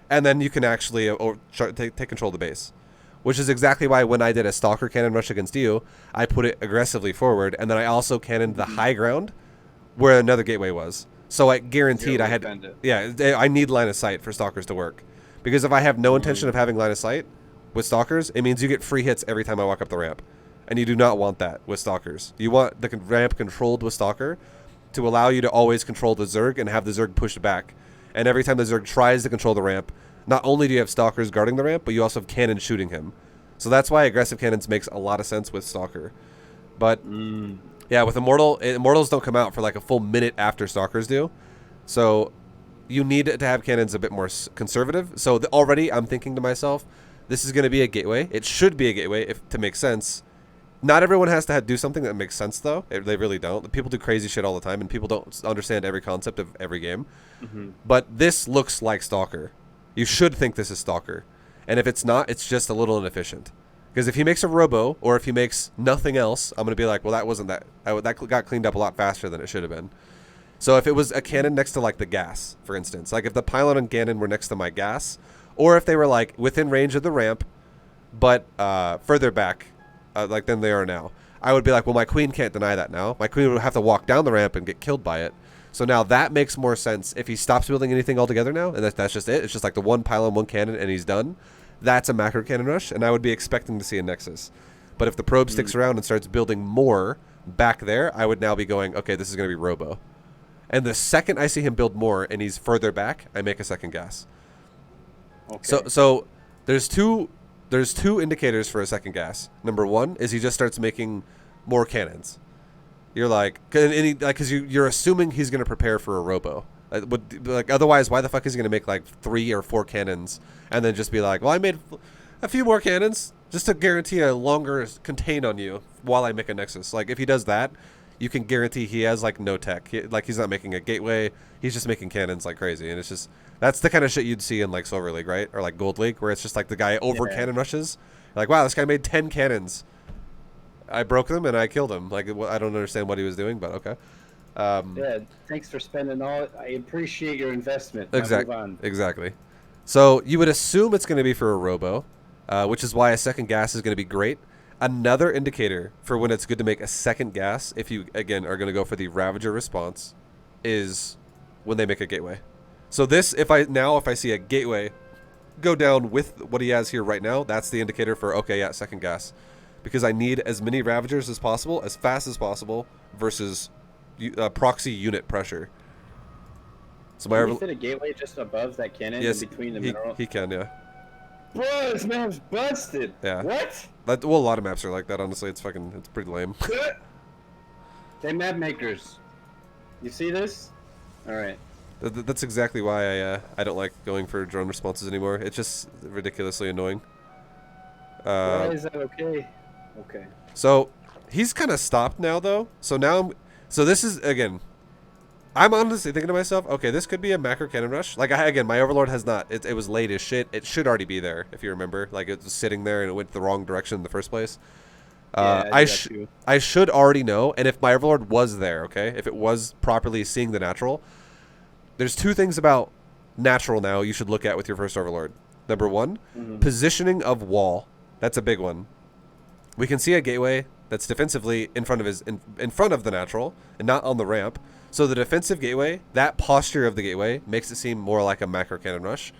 Speaker 1: and then you can actually take control of the base. Which is exactly why when I did a Stalker cannon rush against you, I put it aggressively forward, and then I also cannoned the high ground where another gateway was. So I guaranteed I had... I need line of sight for Stalkers to work. Because if I have no intention of having line of sight with Stalkers, it means you get free hits every time I walk up the ramp. And you do not want that with Stalkers. You want the ramp controlled with Stalker to allow you to always control the Zerg and have the Zerg pushed back. And every time the Zerg tries to control the ramp, not only do you have Stalkers guarding the ramp, but you also have cannons shooting him. So that's why aggressive cannons makes a lot of sense with Stalker. But yeah, with Immortals don't come out for like a full minute after Stalkers do. So you need to have cannons a bit more conservative. So already I'm thinking to myself, this is going to be a gateway. It should be a gateway to make sense. Not everyone has to do something that makes sense, though. They really don't. People do crazy shit all the time, and people don't understand every concept of every game. But this looks like Stalker. You should think this is Stalker. And if it's not, it's just a little inefficient. Because if he makes a Robo, or if he makes nothing else, I'm going to be like, well, that wasn't that. That got cleaned up a lot faster than it should have been. So if it was a cannon next to, like, the gas, for instance. Like, if the pylon and cannon were next to my gas, or if they were, like, within range of the ramp, but further back, like than they are now, I would be like, well, my queen can't deny that now. My queen would have to walk down the ramp and get killed by it. So now that makes more sense if he stops building anything altogether now, and that's just it. It's just like the one pylon, one cannon, and he's done. That's a macro cannon rush, and I would be expecting to see a Nexus. But if the probe sticks around and starts building more back there, I would now be going, okay, this is going to be Robo. And the second I see him build more and he's further back, I make a second gas. Okay. So there's two indicators for a second gas. Number one is he just starts making more cannons. You're like, because you're assuming he's going to prepare for a Robo. Like otherwise, why the fuck is he going to make like 3 or 4 cannons and then just be like, well, I made a few more cannons just to guarantee a longer contain on you while I make a Nexus. Like if he does that, you can guarantee he has like no tech. He's not making a gateway. He's just making cannons like crazy, and it's just that's the kind of shit you'd see in like Silver League, right? Or like Gold League, where it's just like the guy over cannon rushes. Like, wow, this guy made 10 cannons. I broke them and I killed him. Like, I don't understand what he was doing, but okay.
Speaker 2: Yeah, thanks for spending all. I appreciate your investment.
Speaker 1: Exactly. So you would assume it's going to be for a Robo, which is why a second gas is going to be great. Another indicator for when it's good to make a second gas, if you again are going to go for the Ravager response, is when they make a gateway. So this, if I see a gateway go down with what he has here right now, that's the indicator for okay, yeah, second gas, because I need as many Ravagers as possible, as fast as possible, versus proxy unit pressure. So
Speaker 2: can you fit a gateway just above that cannon in between the mineral?
Speaker 1: He can, yeah.
Speaker 2: Bro, this map's busted.
Speaker 1: Yeah.
Speaker 2: What?
Speaker 1: Well, a lot of maps are like that, honestly. It's pretty lame.
Speaker 2: They map makers. You see this? Alright.
Speaker 1: That's exactly why I don't like going for drone responses anymore. It's just ridiculously annoying.
Speaker 2: Why is that okay? Okay.
Speaker 1: So, he's kind of stopped now, though. So now so this is, again, I'm honestly thinking to myself, okay, this could be a macro cannon rush. Like, again, my Overlord has not. It was late as shit. It should already be there, if you remember. Like, it was sitting there and it went the wrong direction in the first place. I should already know. And if my Overlord was there, okay, if it was properly seeing the natural, there's 2 things about natural now you should look at with your first Overlord. Number 1, positioning of wall. That's a big one. We can see a gateway that's defensively in front of in front of the natural and not on the ramp. So the defensive gateway, that posture of the gateway makes it seem more like a macro cannon rush,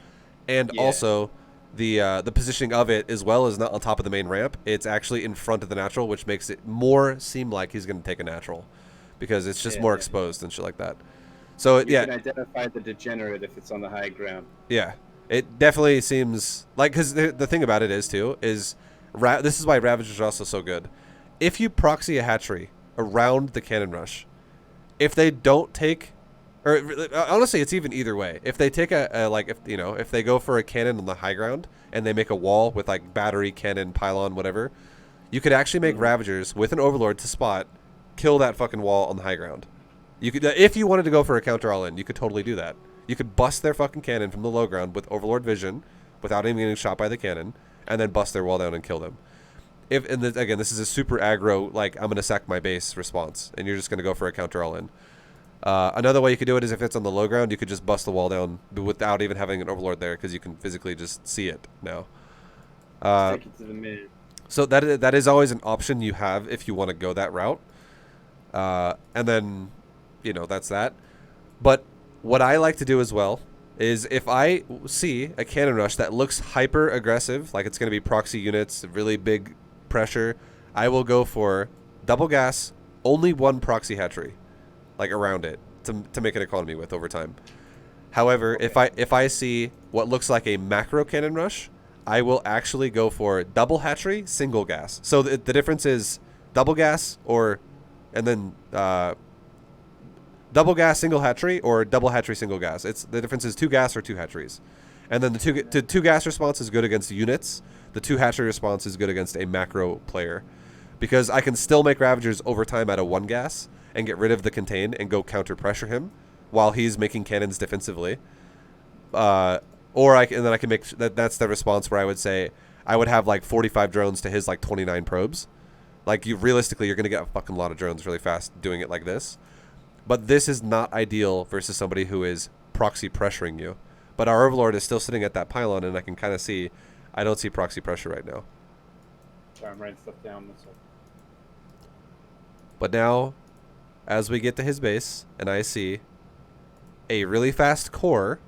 Speaker 1: and also the positioning of it as well is not on top of the main ramp. It's actually in front of the natural, which makes it more seem like he's going to take a natural, because it's just more exposed and shit like that. So
Speaker 2: you can identify the degenerate if it's on the high ground.
Speaker 1: Yeah, it definitely seems like, because the thing about it is too is this is why Ravagers are also so good. If you proxy a hatchery around the cannon rush, if they don't take, or honestly, it's even either way. If they take if they go for a cannon on the high ground and they make a wall with like battery, cannon, pylon, whatever, you could actually make Ravagers with an Overlord to spot, kill that fucking wall on the high ground. You could, if you wanted to go for a counter all in, you could totally do that. You could bust their fucking cannon from the low ground with Overlord vision, without even getting shot by the cannon, and then bust their wall down and kill them. Again, this is a super aggro, like, I'm going to sack my base response, and you're just going to go for a counter all in. Another way you could do it is if it's on the low ground, you could just bust the wall down without even having an Overlord there, because you can physically just see it now.
Speaker 2: Take it to the mid.
Speaker 1: So that is always an option you have if you want to go that route. And then, that's that. But what I like to do as well is if I see a cannon rush that looks hyper aggressive, like it's going to be proxy units, really big pressure, I will go for double gas, only 1 proxy hatchery, like around it, to make an economy with over time. However, if I see what looks like a macro cannon rush, I will actually go for double hatchery, single gas. So the difference is double gas and then double gas single hatchery or double hatchery single gas. The difference is 2 gas or 2 hatcheries. And then the two gas response is good against units. The 2 hatchery response is good against a macro player. Because I can still make Ravagers over time out of 1 gas and get rid of the contain and go counter pressure him while he's making cannons defensively. And then I can make that's the response where I would say I would have like 45 drones to his like 29 probes. Like realistically, you're gonna get a fucking lot of drones really fast doing it like this. But this is not ideal versus somebody who is proxy pressuring you. But our Overlord is still sitting at that pylon, and I can kind of see, I don't see proxy pressure right now.
Speaker 2: Sorry, I'm writing stuff down.
Speaker 1: But now, as we get to his base, and I see a really fast core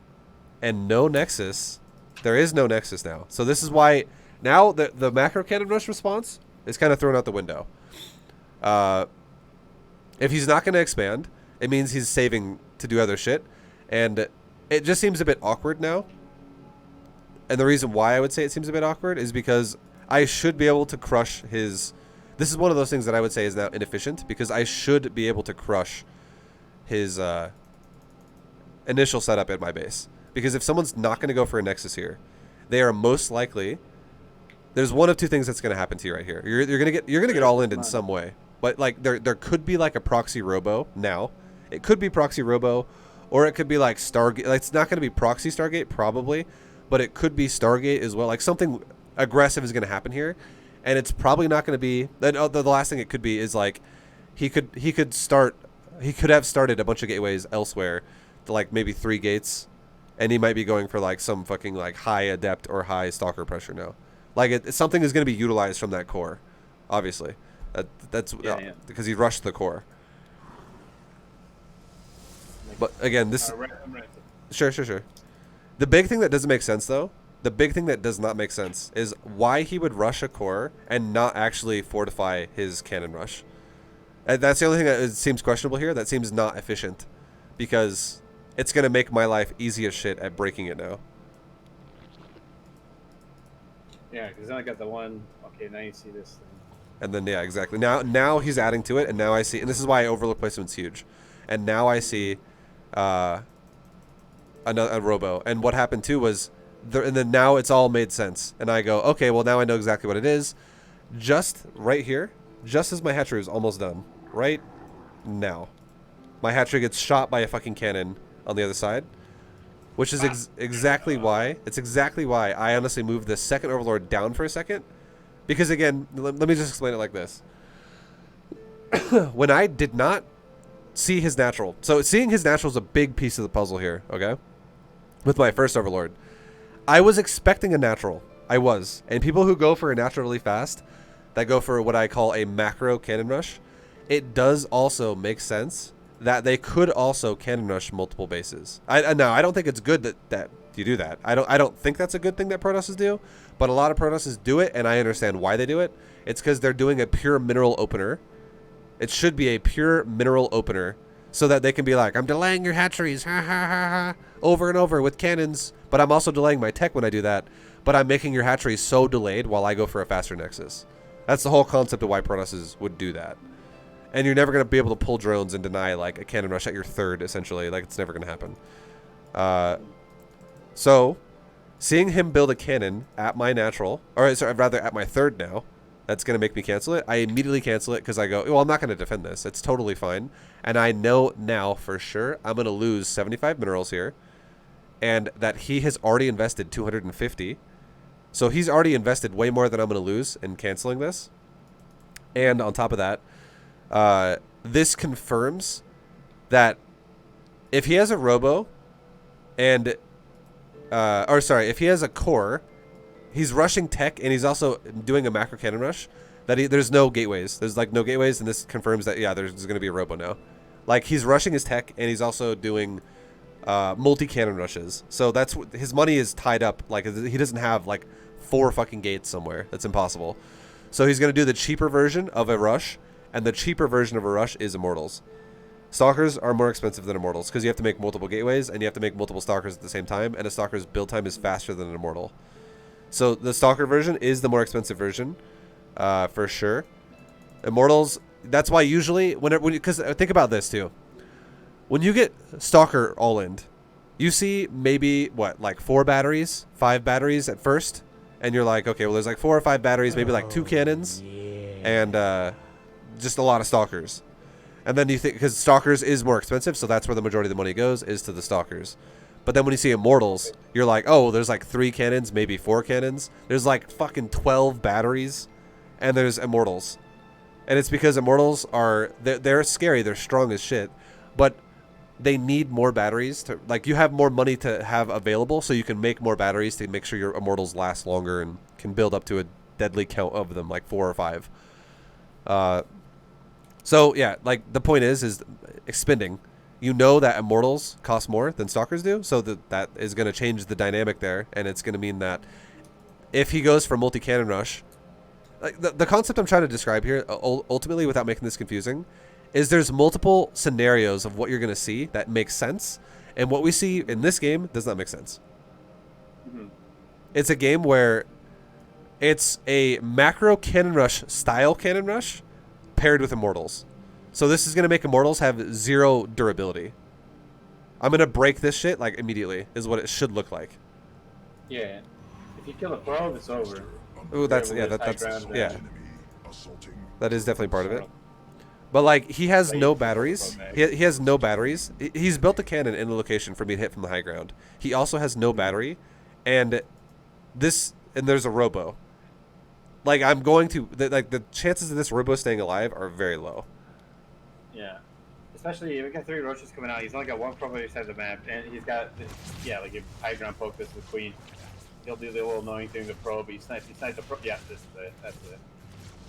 Speaker 1: and no nexus, there is no nexus now. So this is why now the macro cannon rush response is kind of thrown out the window. If he's not going to expand, it means he's saving to do other shit. And it just seems a bit awkward now. And the reason why I would say it seems a bit awkward is because I should be able to crush his... This is one of those things that I would say is now inefficient, because I should be able to crush his initial setup at my base. Because if someone's not going to go for a nexus here, they are most likely... There's one of two things that's going to happen to you right here. You're going to get all in some way. But like there could be like a proxy Robo now. It could be proxy Robo, or it could be like Stargate. Like, it's not going to be proxy Stargate probably, but it could be Stargate as well. Like something aggressive is going to happen here, and it's probably not going to be. The last thing it could be is like he could have started a bunch of gateways elsewhere, to like maybe 3 gates, and he might be going for like some fucking like high adept or high stalker pressure now. Like something is going to be utilized from that core, obviously. That's because he rushed the core. But again, this... Sure. The big thing that doesn't make sense, though, the big thing that does not make sense is why he would rush a core and not actually fortify his cannon rush. And that's the only thing that seems questionable here. That seems not efficient, because it's going to make my life easy as shit at breaking it now.
Speaker 2: Yeah, because then I got the one... Okay, now you see this thing.
Speaker 1: And then, yeah, exactly. Now he's adding to it, and now I see... And this is why Overlord placement's huge. And now I see a Robo. And what happened, too, was... and then now it's all made sense. And I go, okay, well, now I know exactly what it is. Just right here, just as my hatchery is almost done, right now, my hatchery gets shot by a fucking cannon on the other side. Which is exactly why... It's exactly why I honestly moved the second Overlord down for a second. Because, again, let me just explain it like this. When I did not see his natural... So, seeing his natural is a big piece of the puzzle here, okay? With my first Overlord. I was expecting a natural. I was. And people who go for a natural really fast, that go for what I call a macro cannon rush, it does also make sense that they could also cannon rush multiple bases. No, I don't think it's good that you do that. I don't think that's a good thing that Protosses do, but a lot of Protosses do it, and I understand why they do it. It's because they're doing a pure mineral opener. It should be a pure mineral opener, so that they can be like, I'm delaying your hatcheries, ha ha ha ha, over and over with cannons, but I'm also delaying my tech when I do that, but I'm making your hatcheries so delayed while I go for a faster nexus. That's the whole concept of why Protosses would do that. And you're never going to be able to pull drones and deny like a cannon rush at your third, essentially. Like, it's never going to happen. So, seeing him build a cannon at my natural, or sorry, rather at my third now, that's going to make me cancel it. I immediately cancel it because I go, well, I'm not going to defend this. It's totally fine. And I know now for sure I'm going to lose 75 minerals here, and that he has already invested 250. So he's already invested way more than I'm going to lose in canceling this. And on top of that, this confirms that if he has a Robo and if he has a core, he's rushing tech and he's also doing a macro cannon rush, that there's no gateways. There's like no gateways, and this confirms that, yeah, there's going to be a Robo now. Like, he's rushing his tech and he's also doing multi-cannon rushes. So that's his money is tied up. Like, he doesn't have like 4 fucking gates somewhere. That's impossible. So he's going to do the cheaper version of a rush. And the cheaper version of a rush is Immortals. Stalkers are more expensive than Immortals because you have to make multiple gateways and you have to make multiple Stalkers at the same time, and a Stalker's build time is faster than an Immortal. So the Stalker version is the more expensive version, for sure. Immortals. That's why usually because think about this too. When you get Stalker all-in, you see maybe what, like 4 batteries, 5 batteries at first, and you're like, okay, well there's like 4 or 5 batteries, maybe like 2 cannons, and just a lot of Stalkers. And then you think, because Stalkers is more expensive, so that's where the majority of the money goes, is to the Stalkers. But then when you see Immortals, you're like, oh, there's like 3 cannons, maybe 4 cannons. There's like fucking 12 batteries, and there's Immortals. And it's because Immortals are, they're scary, they're strong as shit, but they need more batteries to, like, you have more money to have available, so you can make more batteries to make sure your Immortals last longer and can build up to a deadly count of them, like 4 or 5. So yeah, like the point is expending. You know that Immortals cost more than Stalkers do, so that is going to change the dynamic there, and it's going to mean that if he goes for multi-cannon rush, like the concept I'm trying to describe here, ultimately, without making this confusing, is there's multiple scenarios of what you're going to see that makes sense, and what we see in this game does not make sense.
Speaker 2: Mm-hmm.
Speaker 1: It's a game where it's a macro cannon rush style cannon rush paired with Immortals. So this is going to make Immortals have 0 durability. I'm going to break this shit like immediately is what it should look like.
Speaker 2: Yeah. If you kill a probe, it's over.
Speaker 1: Ooh, that's yeah, that's yeah. That is definitely part of it. But like he has no batteries. He has no batteries. He's built a cannon in the location for me to hit from the high ground. He also has no battery, and there's a Robo. Like I'm going to like the chances of this Robo staying alive are very low.
Speaker 4: Yeah. Especially if we got 3 roaches coming out, he's only got 1 probe on each side of the map, and he's got like if high ground poke this with Queen. He'll do the little annoying thing with the probe. He snipes the probe. Yeah, this is it. That's it.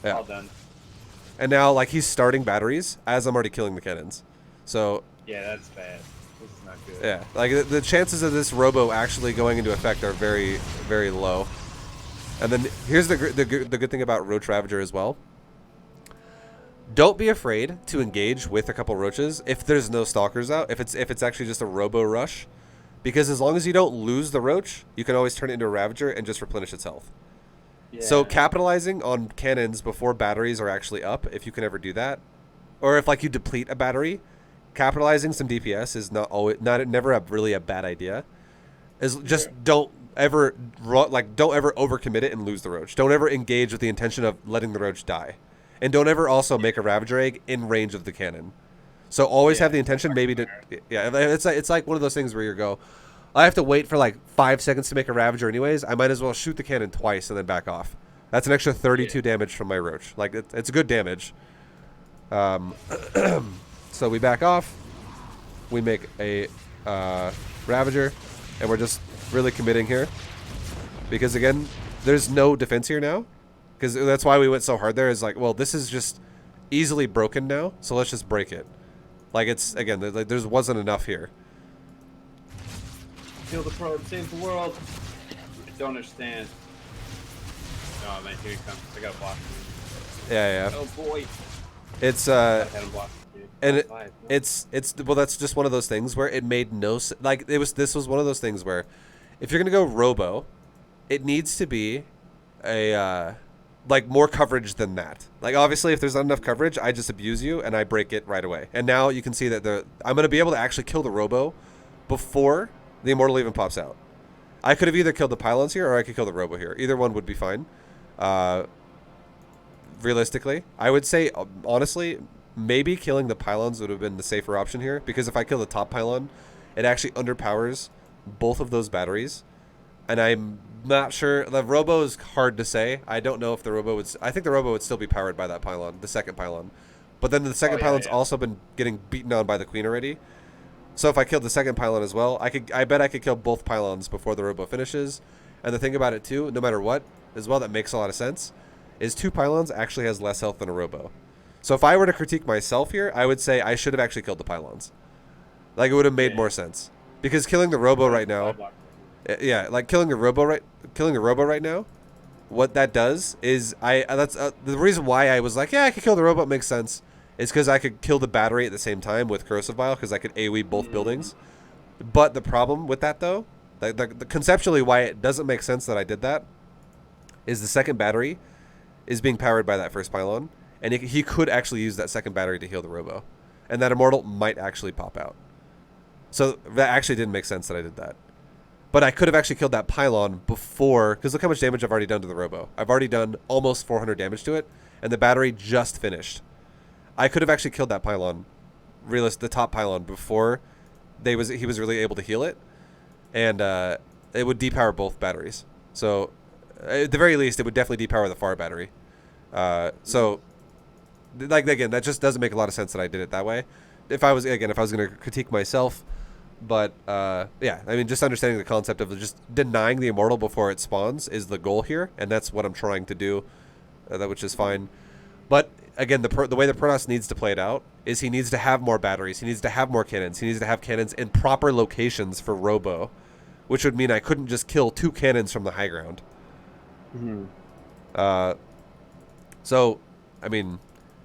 Speaker 1: Yeah.
Speaker 4: All done.
Speaker 1: And now, like, he's starting batteries as I'm already killing the cannons. So...
Speaker 4: yeah, that's bad. This is not good.
Speaker 1: yeah. Like, the chances of this Robo actually going into effect are very, very low. And then here's the good thing about Roach Ravager as well. Don't be afraid to engage with a couple Roaches if there's no Stalkers out. If it's actually just a Robo rush. Because as long as you don't lose the Roach, you can always turn it into a Ravager and just replenish its health. Yeah. So capitalizing on cannons before batteries are actually up, if you can ever do that, or if like you deplete a battery, capitalizing some DPS is never really a bad idea. Is just don't ever overcommit it and lose the Roach. Don't ever engage with the intention of letting the Roach die, and don't ever also make a Ravager egg in range of the cannon. So always have the intention maybe to, it's like one of those things where you go, I have to wait for like 5 seconds to make a Ravager anyways. I might as well shoot the cannon twice and then back off. That's an extra 32 damage from my Roach. Like it's good damage. So we back off. We make a Ravager, and we're just really committing here. Because again, there's no defense here now. Because that's why we went so hard there. Is like, well, this is just easily broken now, so let's just break it. Like it's again, there wasn't enough here.
Speaker 4: Kill the probe, save the world. I don't understand. Oh man, here he comes. I got blocked.
Speaker 1: Yeah.
Speaker 4: Oh boy.
Speaker 1: It's and it's well, that's just one of those things where it made no like this was one of those things where if you're gonna go Robo, it needs to be a like more coverage than that. Like obviously if there's not enough coverage, I just abuse you and I break it right away. And now you can see that I'm going to be able to actually kill the Robo before the Immortal even pops out. I could have either killed the pylons here or I could kill the Robo here. Either one would be fine. Realistically, I would say honestly, maybe killing the pylons would have been the safer option here, because if I kill the top pylon, it actually underpowers both of those batteries. And I'm not sure. The Robo is hard to say. I don't know if the Robo would... I think the Robo would still be powered by that pylon, the second pylon. But then the second pylon's also been getting beaten on by the Queen already. So if I killed the second pylon as well, I bet I could kill both pylons before the Robo finishes. And the thing about it too, no matter what, as well, that makes a lot of sense, is 2 pylons actually has less health than a Robo. So if I were to critique myself here, I would say I should have actually killed the pylons. Like it would have made more sense. Because killing the Robo right now... yeah, like killing a Robo right now, what that does is that's the reason why I was like, yeah, I could kill the Robo, it makes sense, is because I could kill the battery at the same time with Corrosive Vial, because I could AoE both buildings. But the problem with that though, the conceptually why it doesn't make sense that I did that, is the second battery is being powered by that first pylon, and he could actually use that second battery to heal the Robo, and that immortal might actually pop out. So that actually didn't make sense that I did that. But I could have actually killed that pylon before, because look how much damage I've already done to the Robo. I've already done almost 400 damage to it, and the battery just finished. I could have actually killed that pylon, the top pylon, before he was really able to heal it, and it would depower both batteries. So at the very least, it would definitely depower the far battery. So, like, again, that just doesn't make a lot of sense that I did it that way. If I was going to critique myself, but yeah, I mean, just understanding the concept of just denying the immortal before it spawns is the goal here, and that's what I'm trying to do, which is fine. But again, the way the Protoss needs to play it out is he needs to have more batteries, he needs to have more cannons, he needs to have cannons in proper locations for Robo, which would mean I couldn't just kill 2 cannons from the high ground. So, I mean,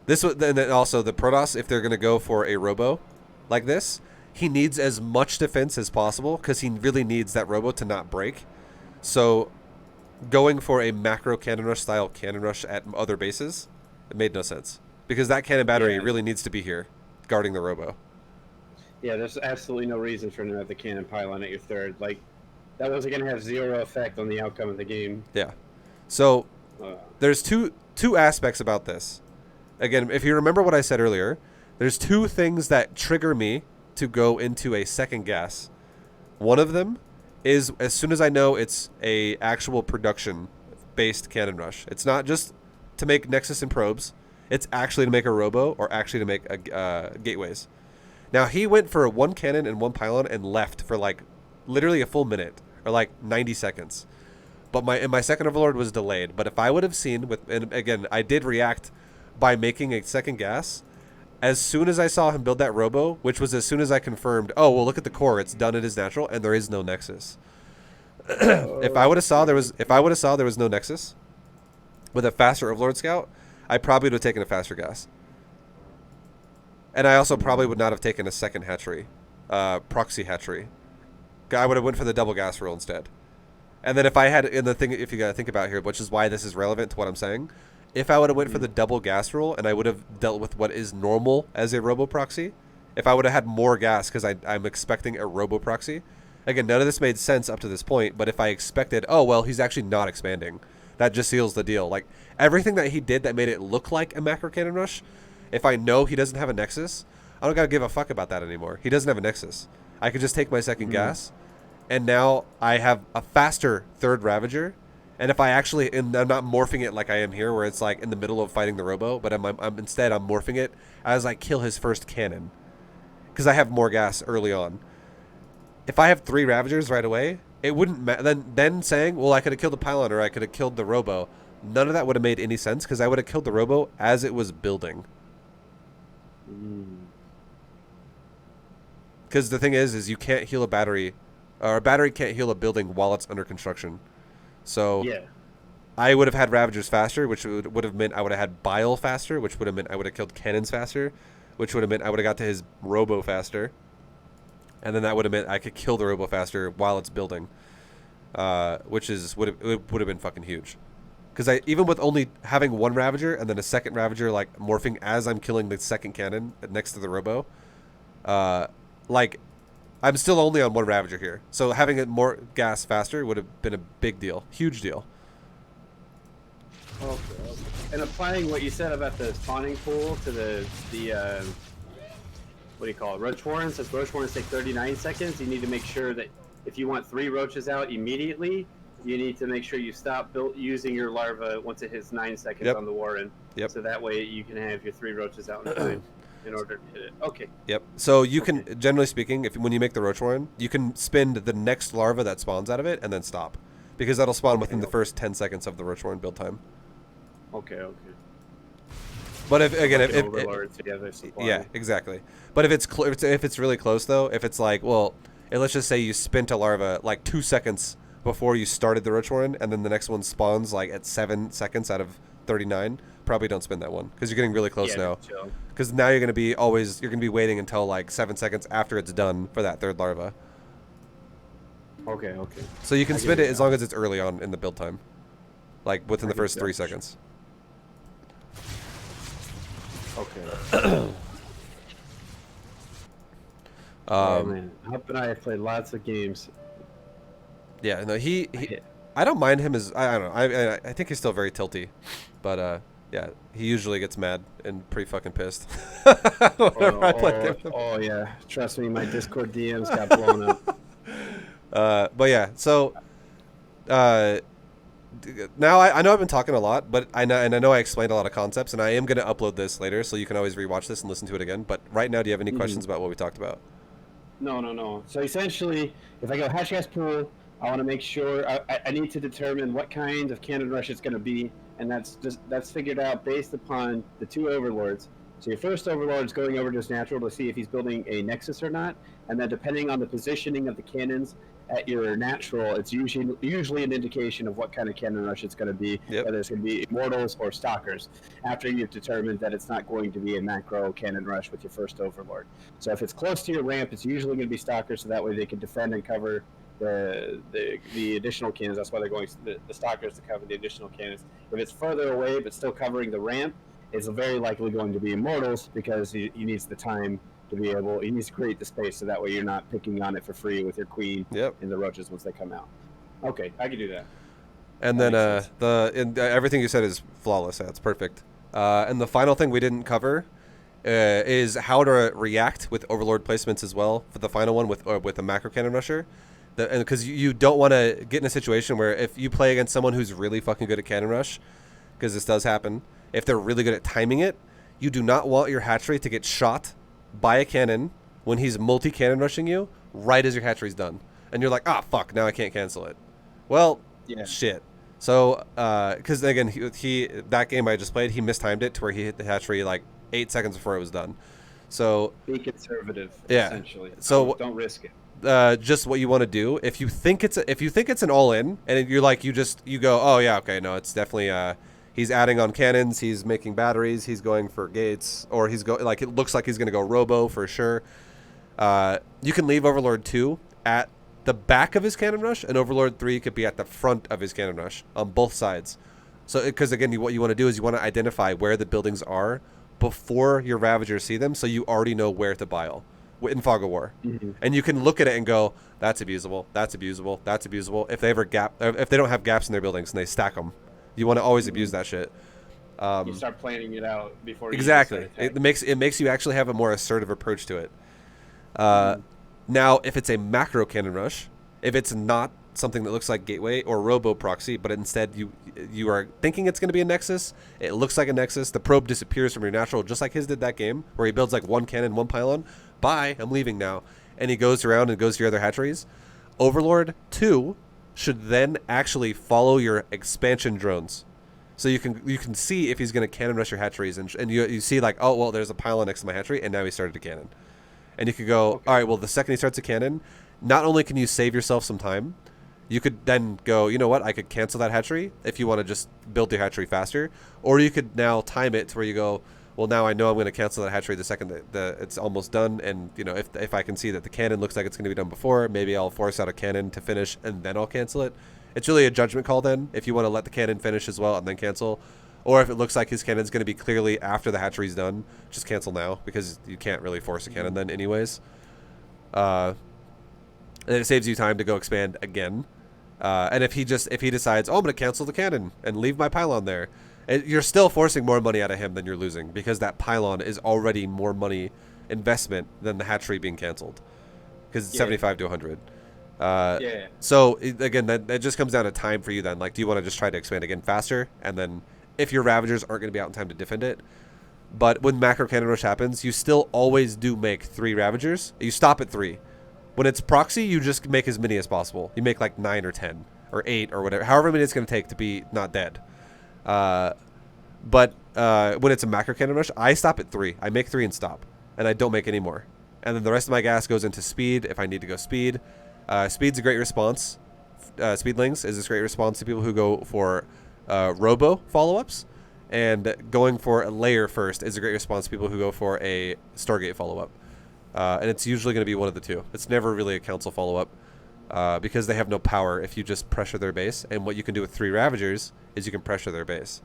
Speaker 1: this would then also the Protoss, if they're going to go for a Robo like this, he needs as much defense as possible because he really needs that Robo to not break. So, going for a macro cannon rush style cannon rush at other bases, it made no sense because that cannon battery really needs to be here guarding the Robo.
Speaker 2: Yeah, there's absolutely no reason for another cannon pylon at your third. Like, that wasn't going to have zero effect on the outcome of the game.
Speaker 1: Yeah. So, there's two aspects about this. Again, if you remember what I said earlier, there's 2 things that trigger me to go into a second gas. One of them is as soon as I know it's a actual production-based cannon rush. It's not just to make Nexus and probes. It's actually to make a Robo or actually to make gateways. Now, he went for 1 cannon and 1 pylon and left for like literally a full minute or like 90 seconds. But my second Overlord was delayed. But if I would have seen, and again, I did react by making a second gas. As soon as I saw him build that Robo, which was as soon as I confirmed, oh, well, look at the core. It's done. It is natural, and there is no Nexus. If I would have saw there was no Nexus with a faster Overlord Scout, I probably would have taken a faster gas. And I also probably would not have taken a second hatchery, proxy hatchery. I would have went for the double gas rule instead. And then if I had, in the thing, if you got to think about here, which is why this is relevant to what I'm saying, if I would have went for the double gas rule and I would have dealt with what is normal as a Robo proxy, if I would have had more gas because I'm expecting a Robo proxy, again, none of this made sense up to this point, but if I expected, oh, well, he's actually not expanding, that just seals the deal. Like, everything that he did that made it look like a macro cannon rush, if I know he doesn't have a Nexus, I don't got to give a fuck about that anymore. He doesn't have a Nexus. I could just take my second gas, and now I have a faster third Ravager. And if I actually, and I'm not morphing it like I am here, where it's like in the middle of fighting the Robo, but I'm instead I'm morphing it as I kill his first cannon, because I have more gas early on. If I have 3 Ravagers right away, it wouldn't then saying, well, I could have killed the pylon or I could have killed the Robo. None of that would have made any sense because I would have killed the Robo as it was building. Because the thing is you can't heal a battery, or a battery can't heal a building while it's under construction. So
Speaker 2: Yeah.
Speaker 1: I would have had Ravagers faster, which would have meant I would have had Bile faster, which would have meant I would have killed cannons faster, which would have meant I would have got to his Robo faster. And then that would have meant I could kill the Robo faster while it's building, which would have been fucking huge. Because even with only having 1 Ravager and then a second Ravager like morphing as I'm killing the second cannon next to the Robo, like I'm still only on 1 Ravager here. So having it more gas faster would have been a big deal, huge deal.
Speaker 2: Okay. And applying what you said about the spawning pool to the what do you call it, roach warrens, since roach warrens take 39 seconds, you need to make sure that if you want 3 roaches out immediately, you need to make sure you stop using your larva once it hits 9 seconds on the warren.
Speaker 1: Yep.
Speaker 2: So that way you can have your 3 roaches out in time in order to hit it. Okay.
Speaker 1: Yep. So you can, generally speaking, when you make the roach warren, you can spend the next larva that spawns out of it and then stop, because that'll spawn within the first 10 seconds of the roach warren build time.
Speaker 2: Okay.
Speaker 1: But if
Speaker 2: Overlord together supply.
Speaker 1: yeah, exactly. But if it's really close though, if it's like, well, let's just say you spent a larva like 2 seconds before you started the roach warren, and then the next one spawns like at 7 seconds out of 39, probably don't spend that one because you're getting really close now. Because now you're gonna be waiting until like 7 seconds after it's done for that third larva.
Speaker 2: Okay.
Speaker 1: So you can spend it as long as it's early on in the build time, like within the first 3 seconds.
Speaker 2: Okay. Man, Hup and I have played lots of games.
Speaker 1: Yeah, no, I don't mind him as I don't know. I think he's still very tilty, but yeah, he usually gets mad and pretty fucking pissed whenever I play with him.
Speaker 2: Oh yeah, trust me, my Discord DMs got blown up.
Speaker 1: But yeah, so now I know I've been talking a lot, but I know I explained a lot of concepts, and I am gonna upload this later, so you can always rewatch this and listen to it again. But right now, do you have any questions about what we talked about?
Speaker 2: No. So essentially, if I go hatch gas pool, I want to make sure I need to determine what kind of cannon rush it's going to be, and that's figured out based upon the 2 overlords. So your first overlord is going over to his natural to see if he's building a nexus or not, and then depending on the positioning of the cannons at your natural, it's usually an indication of what kind of cannon rush it's going to be, whether it's going to be immortals or stalkers, after you've determined that it's not going to be a macro cannon rush with your first overlord. So if it's close to your ramp, it's usually going to be stalkers, so that way they can defend and cover the additional cannons. That's why they're going the stalkers to cover the additional cannons. If it's further away but still covering the ramp, it's very likely going to be immortals, because he needs the time to be able. He needs to create the space, so that way you're not picking on it for free with your queen and the roaches once they come out. Okay, I can do that.
Speaker 1: And that then everything you said is flawless. That's perfect. And the final thing we didn't cover is how to react with overlord placements as well for the final one with a macro cannon rusher. And because you don't want to get in a situation where if you play against someone who's really fucking good at cannon rush, because this does happen, if they're really good at timing it, you do not want your hatchery to get shot by a cannon when he's multi-cannon rushing you right as your hatchery's done. And you're like, ah, fuck, now I can't cancel it. Well, shit. So, because again, he that game I just played, he mistimed it to where he hit the hatchery like 8 seconds before it was done. So
Speaker 2: be conservative, essentially.
Speaker 1: So
Speaker 2: don't risk it.
Speaker 1: Just what you want to do if you think it's an all-in and you're like you go, oh yeah, okay, no, it's definitely he's adding on cannons, he's making batteries, he's going for gates, or it looks like he's going to go Robo for sure. You can leave Overlord 2 at the back of his cannon rush, and Overlord 3 could be at the front of his cannon rush on both sides. So because again, what you want to do is you want to identify where the buildings are before your Ravagers see them, so you already know where to bile in Fog of War. And you can look at it and go, that's abusable, that's abusable, that's abusable. If they don't have gaps in their buildings and they stack them, you want to always abuse that shit.
Speaker 2: You start planning it out before.
Speaker 1: Exactly. It makes you actually have a more assertive approach to it. Now, if it's a macro cannon rush, if it's not something that looks like Gateway or Robo proxy, but instead you are thinking it's going to be a Nexus, it looks like a Nexus, the probe disappears from your natural, just like his did that game, where he builds like 1 cannon, 1 pylon. Bye, I'm leaving now. And he goes around and goes to your other hatcheries. Overlord 2 should then actually follow your expansion drones. So you can see if he's going to cannon rush your hatcheries, and you see like, oh, well, there's a pylon next to my hatchery, and now he started a cannon. And you could go, all right, well, the second he starts a cannon, not only can you save yourself some time, you could then go, you know what, I could cancel that hatchery if you want to just build your hatchery faster, or you could now time it to where you go, well, now I know I'm going to cancel that hatchery the second that it's almost done, and you know, if I can see that the cannon looks like it's going to be done before, maybe I'll force out a cannon to finish, and then I'll cancel it. It's really a judgment call then, if you want to let the cannon finish as well and then cancel, or if it looks like his cannon's going to be clearly after the hatchery's done, just cancel now, because you can't really force a cannon then anyways. And it saves you time to go expand again. And if he decides, oh, I'm going to cancel the cannon and leave my pylon there, you're still forcing more money out of him than you're losing, because that pylon is already more money investment than the hatchery being canceled, because it's 75 to 100. So again, that just comes down to time for you then. Like, do you want to just try to expand again faster, and then if your Ravagers aren't going to be out in time to defend it? But when macro cannon rush happens, you still always do make 3 Ravagers. You stop at 3. When it's proxy, you just make as many as possible. You make like 9 or 10 or 8 or whatever, however many it's going to take to be not dead. But when it's a macro cannon rush, I stop at 3. I make 3 and stop, and I don't make any more. And then the rest of my gas goes into speed if I need to go speed. Speed's a great response. Speedlings is a great response to people who go for Robo follow-ups, and going for a layer first is a great response to people who go for a Stargate follow-up. And it's usually going to be one of the two. It's never really a council follow-up, because they have no power if you just pressure their base. And what you can do with 3 Ravagers is you can pressure their base.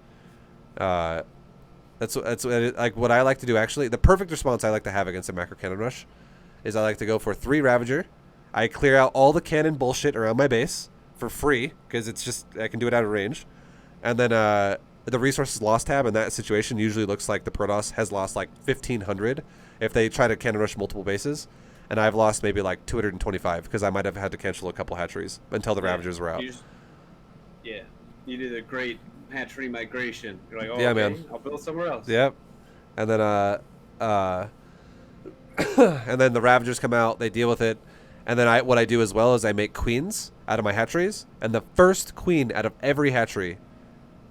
Speaker 1: That's like what I like to do. Actually, the perfect response I like to have against a macro cannon rush is I like to go for 3 ravager. I clear out all the cannon bullshit around my base for free because it's just I can do it out of range, and then the resources lost tab in that situation usually looks like the Protoss has lost like 1,500 if they try to cannon rush multiple bases, and I've lost maybe like 225 because I might have had to cancel a couple hatcheries until the ravagers were out.
Speaker 2: You did a great hatchery migration. You're like, oh,
Speaker 1: yeah,
Speaker 2: okay,
Speaker 1: man.
Speaker 2: I'll build somewhere else.
Speaker 1: Yep. And then and then the ravagers come out, they deal with it, and then what I do as well is I make queens out of my hatcheries, and the first queen out of every hatchery,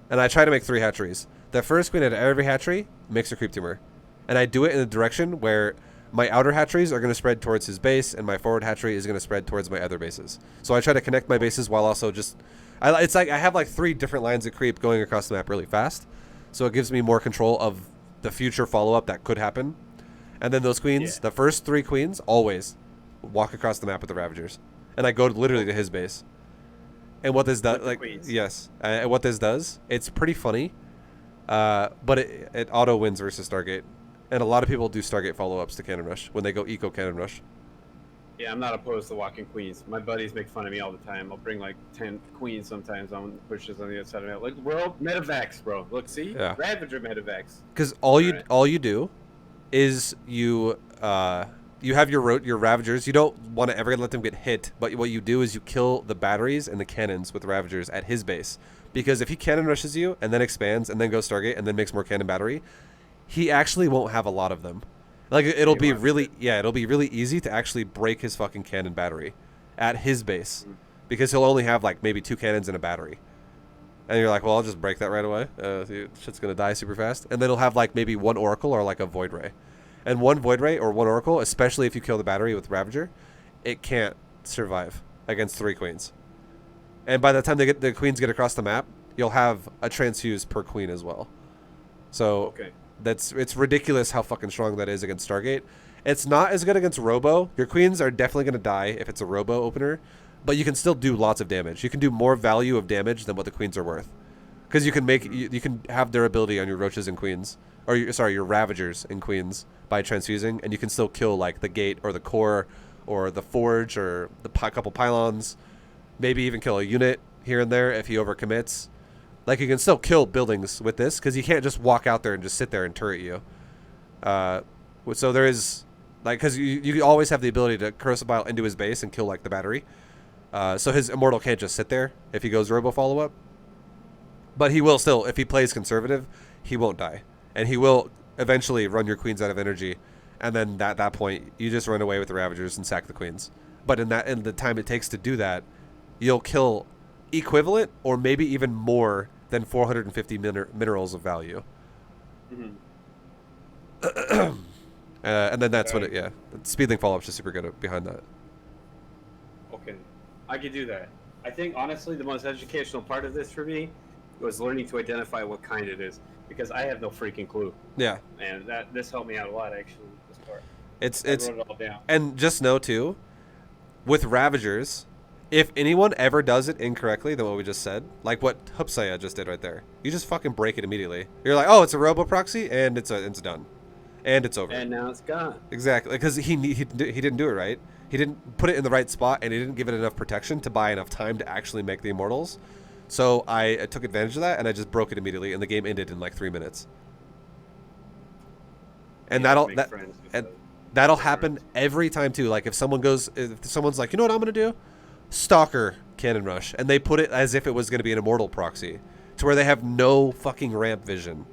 Speaker 1: and I try to make 3 hatcheries. The first queen out of every hatchery makes a creep tumor, and I do it in the direction where my outer hatcheries are going to spread towards his base, and my forward hatchery is going to spread towards my other bases. So I try to connect my bases while also just, it's like I have like 3 different lines of creep going across the map really fast, so it gives me more control of the future follow-up that could happen. And then those queens, the first 3 queens, always walk across the map with the ravagers, and I go literally to his base. And what this does, like, yes, what this does, it's pretty funny, but it auto wins versus Stargate, and a lot of people do Stargate follow-ups to cannon rush when they go eco cannon rush.
Speaker 2: Yeah, I'm not opposed to walking queens. My buddies make fun of me all the time. I'll bring like 10 queens sometimes on pushes on the other side of it. Like, bro, medevacs, bro. Look, see, ravager medevacs.
Speaker 1: Because all you do is you have your ravagers. You don't want to ever let them get hit, but what you do is you kill the batteries and the cannons with ravagers at his base. Because if he cannon rushes you and then expands and then goes Stargate and then makes more cannon battery, he actually won't have a lot of them. Like, it'll be really easy to actually break his fucking cannon battery at his base, because he'll only have like maybe 2 cannons and a battery. And you're like, well, I'll just break that right away. Shit's gonna die super fast. And then he'll have like maybe 1 oracle or like a void ray. And 1 void ray or 1 oracle, especially if you kill the battery with ravager, it can't survive against 3 queens. And by the time the queens get across the map, you'll have a transfuse per queen as well. So it's ridiculous how fucking strong that is against Stargate. It's not as good against Robo. Your queens are definitely going to die if it's a Robo opener, but you can still do lots of damage. You can do more value of damage than what the queens are worth, because you can you can have durability on your roaches and queens, or your ravagers and queens by transfusing, and you can still kill like the gate or the core or the forge or the couple pylons, maybe even kill a unit here and there if he overcommits. Like, you can still kill buildings with this, because you can't just walk out there and just sit there and turret you. So there is, like, because you always have the ability to corrosive bile into his base and kill, like, the battery. So his immortal can't just sit there if he goes Robo follow-up. But he will still, if he plays conservative, he won't die. And he will eventually run your queens out of energy. And then at that point, you just run away with the ravagers and sack the queens. But in the time it takes to do that, you'll kill equivalent or maybe even more than 450 minerals of value. And then that's when the speedling follow-up's just super good behind that.
Speaker 2: Okay, I could do that. I think, honestly, the most educational part of this for me was learning to identify what kind it is, because I have no freaking clue.
Speaker 1: Yeah.
Speaker 2: And this helped me out a lot, actually, this part.
Speaker 1: I
Speaker 2: wrote it all down.
Speaker 1: And just know, too, with Ravagers, if anyone ever does it incorrectly than what we just said, like what Hupsaya just did right there, you just fucking break it immediately. You're like, oh, it's a Robo proxy, and it's done. And it's over.
Speaker 2: And now it's gone.
Speaker 1: Exactly, because he didn't do it right. He didn't put it in the right spot, and he didn't give it enough protection to buy enough time to actually make the Immortals. So I took advantage of that, and I just broke it immediately, and the game ended in like 3 minutes. And that'll happen every time too. Like if someone's like, you know what I'm gonna do? Stalker cannon rush, and they put it as if it was gonna be an immortal proxy, to where they have no fucking ramp vision.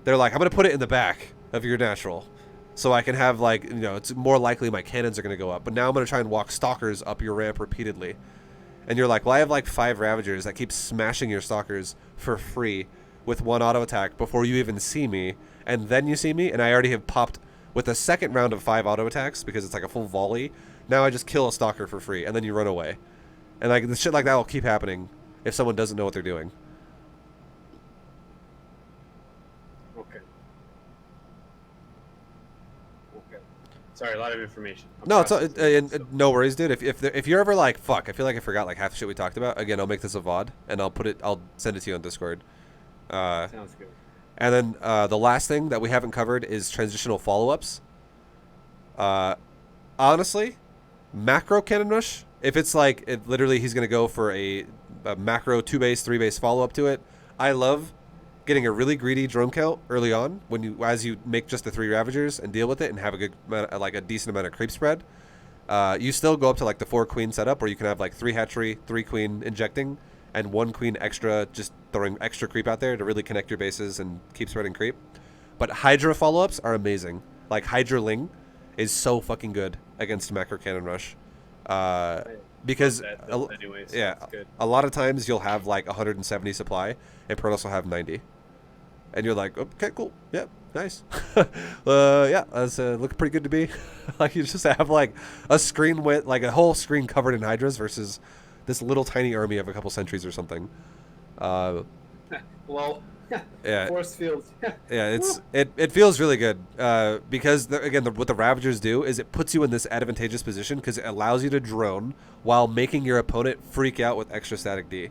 Speaker 1: They're like, I'm gonna put it in the back of your natural, so I can have like, you know, it's more likely my cannons are gonna go up. But now I'm gonna try and walk stalkers up your ramp repeatedly. And you're like, well, I have like 5 Ravagers that keep smashing your stalkers for free with 1 auto attack before you even see me, and then you see me, and I already have popped with a second round of 5 auto attacks because it's like a full volley. Now I just kill a stalker for free, and then you run away. And like the shit like that will keep happening if someone doesn't know what they're doing.
Speaker 2: Okay. Sorry, a lot of information.
Speaker 1: No, it's no worries, dude. If you're ever like, fuck, I feel like I forgot like half the shit we talked about. Again, I'll make this a VOD and I'll send it to you on Discord.
Speaker 2: Sounds good.
Speaker 1: And then the last thing that we haven't covered is transitional follow-ups. Honestly, macro cannon rush, if it's like literally he's going to go for a macro 2-base, 3-base follow-up to it, I love getting a really greedy drone count early on as you make just the 3 Ravagers and deal with it and have a good like a decent amount of creep spread. You still go up to like the 4 queen setup where you can have like 3 hatchery, 3 queen injecting, and 1 queen extra, just throwing extra creep out there to really connect your bases and keep spreading creep. But Hydra follow-ups are amazing. Like Hydraling is so fucking good against macro cannon rush. Because
Speaker 4: anyways, so
Speaker 1: yeah, a lot of times you'll have like 170 supply and Protoss will have 90. And you're like, okay, cool. Yeah, nice. Yeah, that's looking pretty good to me. Like you just have like a screen with like a whole screen covered in Hydras versus this little tiny army of a couple sentries or something.
Speaker 4: Well,
Speaker 1: yeah.
Speaker 4: force fields.
Speaker 1: Yeah, it feels really good because what the Ravagers do is it puts you in this advantageous position because it allows you to drone while making your opponent freak out with extra static D.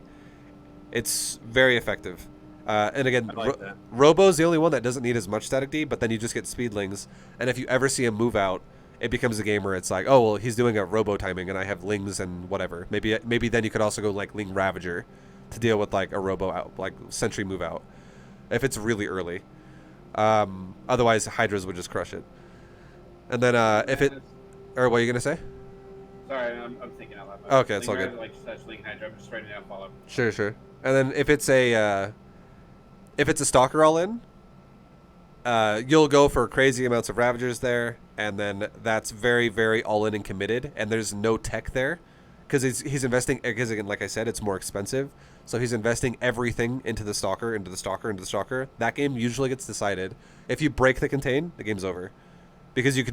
Speaker 1: It's very effective. And again,
Speaker 4: like
Speaker 1: Robo's the only one that doesn't need as much static D, but then you just get speedlings, and if you ever see him move out, it becomes a game where it's like, oh well, he's doing a Robo timing, and I have lings and whatever. Maybe then you could also go like Ling Ravager to deal with like a Robo out, like Sentry move out, if it's really early. Otherwise, Hydras would just crush it. And then if it, or what are you gonna say?
Speaker 4: Sorry, I'm thinking out loud.
Speaker 1: Okay, it's all good.
Speaker 4: Like such Link Hydra, I'm just writing down follow.
Speaker 1: Sure. And then if it's a Stalker all in, you'll go for crazy amounts of Ravagers there, and then that's very, very all in and committed, and there's no tech there, because he's investing, because again, like I said, it's more expensive, so he's investing everything into the Stalker, into the Stalker, into the Stalker. That game usually gets decided. If you break the contain, the game's over, because you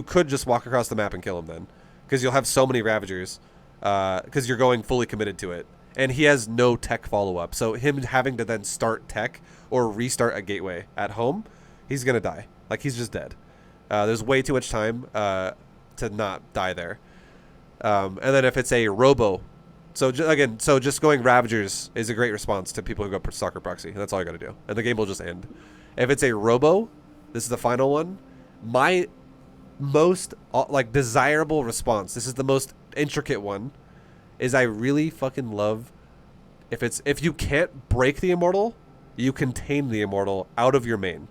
Speaker 1: could just walk across the map and kill him then, because you'll have so many Ravagers, because you're going fully committed to it. And he has no tech follow-up. So him having to then start tech or restart a gateway at home, he's going to die. Like, he's just dead. There's way too much time to not die there. And then if it's a Robo... So, just going Ravagers is a great response to people who go Stalker Proxy. And that's all you got to do. And the game will just end. If it's a Robo, this is the final one. My most, desirable response, this is the most intricate one, is I really fucking love if you can't break the Immortal, you contain the Immortal out of your main.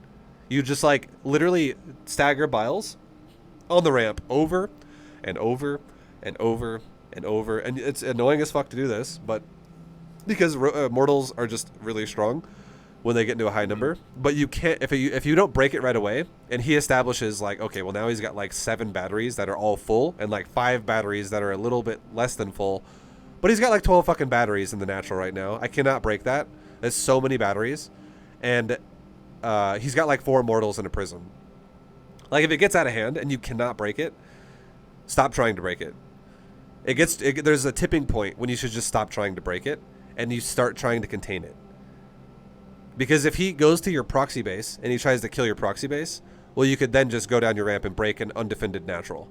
Speaker 1: You just like literally stagger Biles on the ramp over and over and over and over, and it's annoying as fuck to do this, but because Mortals are just really strong when they get into a high number. But you can't if you don't break it right away, and he establishes like, okay, well now he's got like 7 batteries that are all full and like 5 batteries that are a little bit less than full, but he's got like 12 fucking batteries in the natural right now. I cannot break that. There's so many batteries, and he's got like 4 Mortals and a Prism. Like if it gets out of hand and you cannot break it, stop trying to break it. There's a tipping point when you should just stop trying to break it and you start trying to contain it. Because if he goes to your proxy base and he tries to kill your proxy base, well, you could then just go down your ramp and break an undefended natural.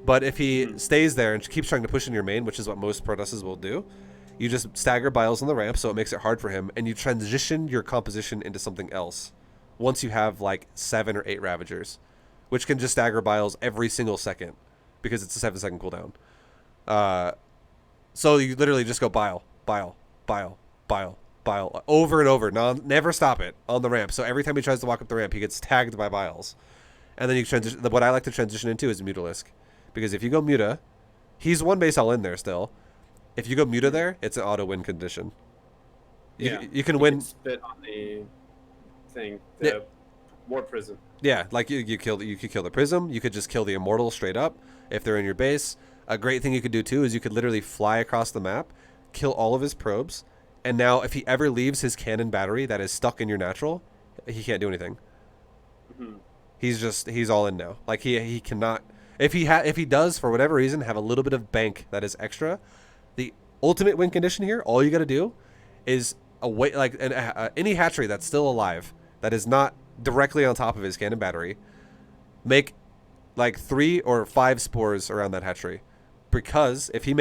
Speaker 1: But if he stays there and keeps trying to push in your main, which is what most Protosses will do, you just stagger Biles on the ramp so it makes it hard for him, and you transition your composition into something else once you have like 7 or 8 Ravagers, which can just stagger Biles every single second because it's a 7-second cooldown. So you literally just go Bile, over and over. Never stop it on the ramp. So every time he tries to walk up the ramp, he gets tagged by Biles. And then you transition. What I like to transition into is Mutalisk, because if you go Muta, he's 1 base all in there still. If you go Muta there, it's an auto win condition. You can win.
Speaker 2: Spit on the thing. The War Prism.
Speaker 1: Yeah, like you could kill the Prism. You could just kill the Immortal straight up if they're in your base. A great thing you could do too is you could literally fly across the map, kill all of his probes, and now if he ever leaves his cannon battery that is stuck in your natural, he can't do anything.
Speaker 2: Mm-hmm.
Speaker 1: He's all in now. Like he cannot, if he does for whatever reason have a little bit of bank that is extra, the ultimate win condition here, all you got to do is any hatchery that's still alive that is not directly on top of his cannon battery, make like 3 or 5 spores around that hatchery. Because if he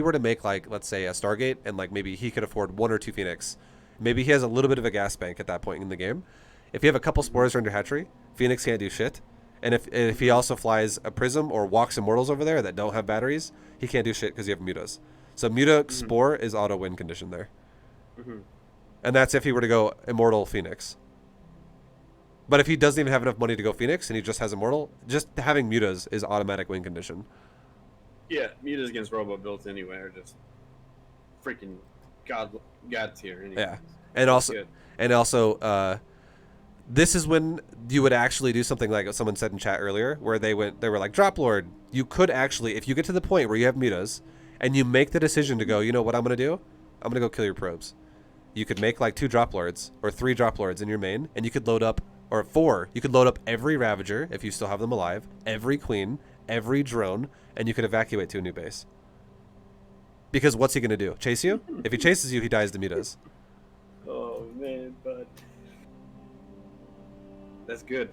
Speaker 1: were to make like, let's say a Stargate, and like maybe he could afford 1 or 2 Phoenix, maybe he has a little bit of a gas bank at that point in the game. If you have a couple spores around your hatchery, Phoenix can't do shit. And if he also flies a prism or walks immortals over there that don't have batteries, he can't do shit because you have mutas. So muta spore is auto win condition there. And that's if he were to go immortal Phoenix. But if he doesn't even have enough money to go Phoenix and he just has immortal, just having mutas is automatic win condition.
Speaker 2: Yeah, mutas against Robo builds anyway are just freaking god tier. Anyway.
Speaker 1: Yeah, and also, this is when you would actually do something like what someone said in chat earlier, where they were like, Drop Lord, you could actually, if you get to the point where you have mutas, and you make the decision to go, you know what I'm gonna do? I'm gonna go kill your probes. You could make like 2 Drop Lords or 3 Drop Lords in your main, and you could load up, or 4. You could load up every Ravager if you still have them alive, every Queen, every drone, and you could evacuate to a new base. Because what's he gonna do? Chase you? If he chases you, he dies to mutas.
Speaker 2: Oh man, bud. That's good.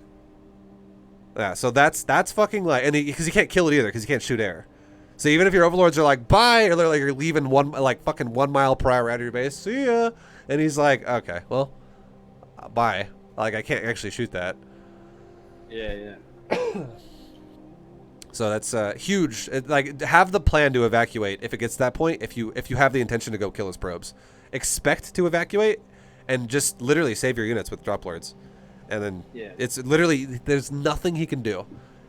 Speaker 1: Yeah, so that's fucking like, and because he can't kill it either, because he can't shoot air. So even if your overlords are like bye, or they're like you're leaving fucking 1 mile per hour out of your base, see ya, and he's like, okay, well, bye. Like I can't actually shoot that.
Speaker 2: Yeah.
Speaker 1: So that's huge. Like have the plan to evacuate if it gets to that point. If you have the intention to go kill his probes, expect to evacuate, and just literally save your units with drop lords, and then it's literally there's nothing he can do,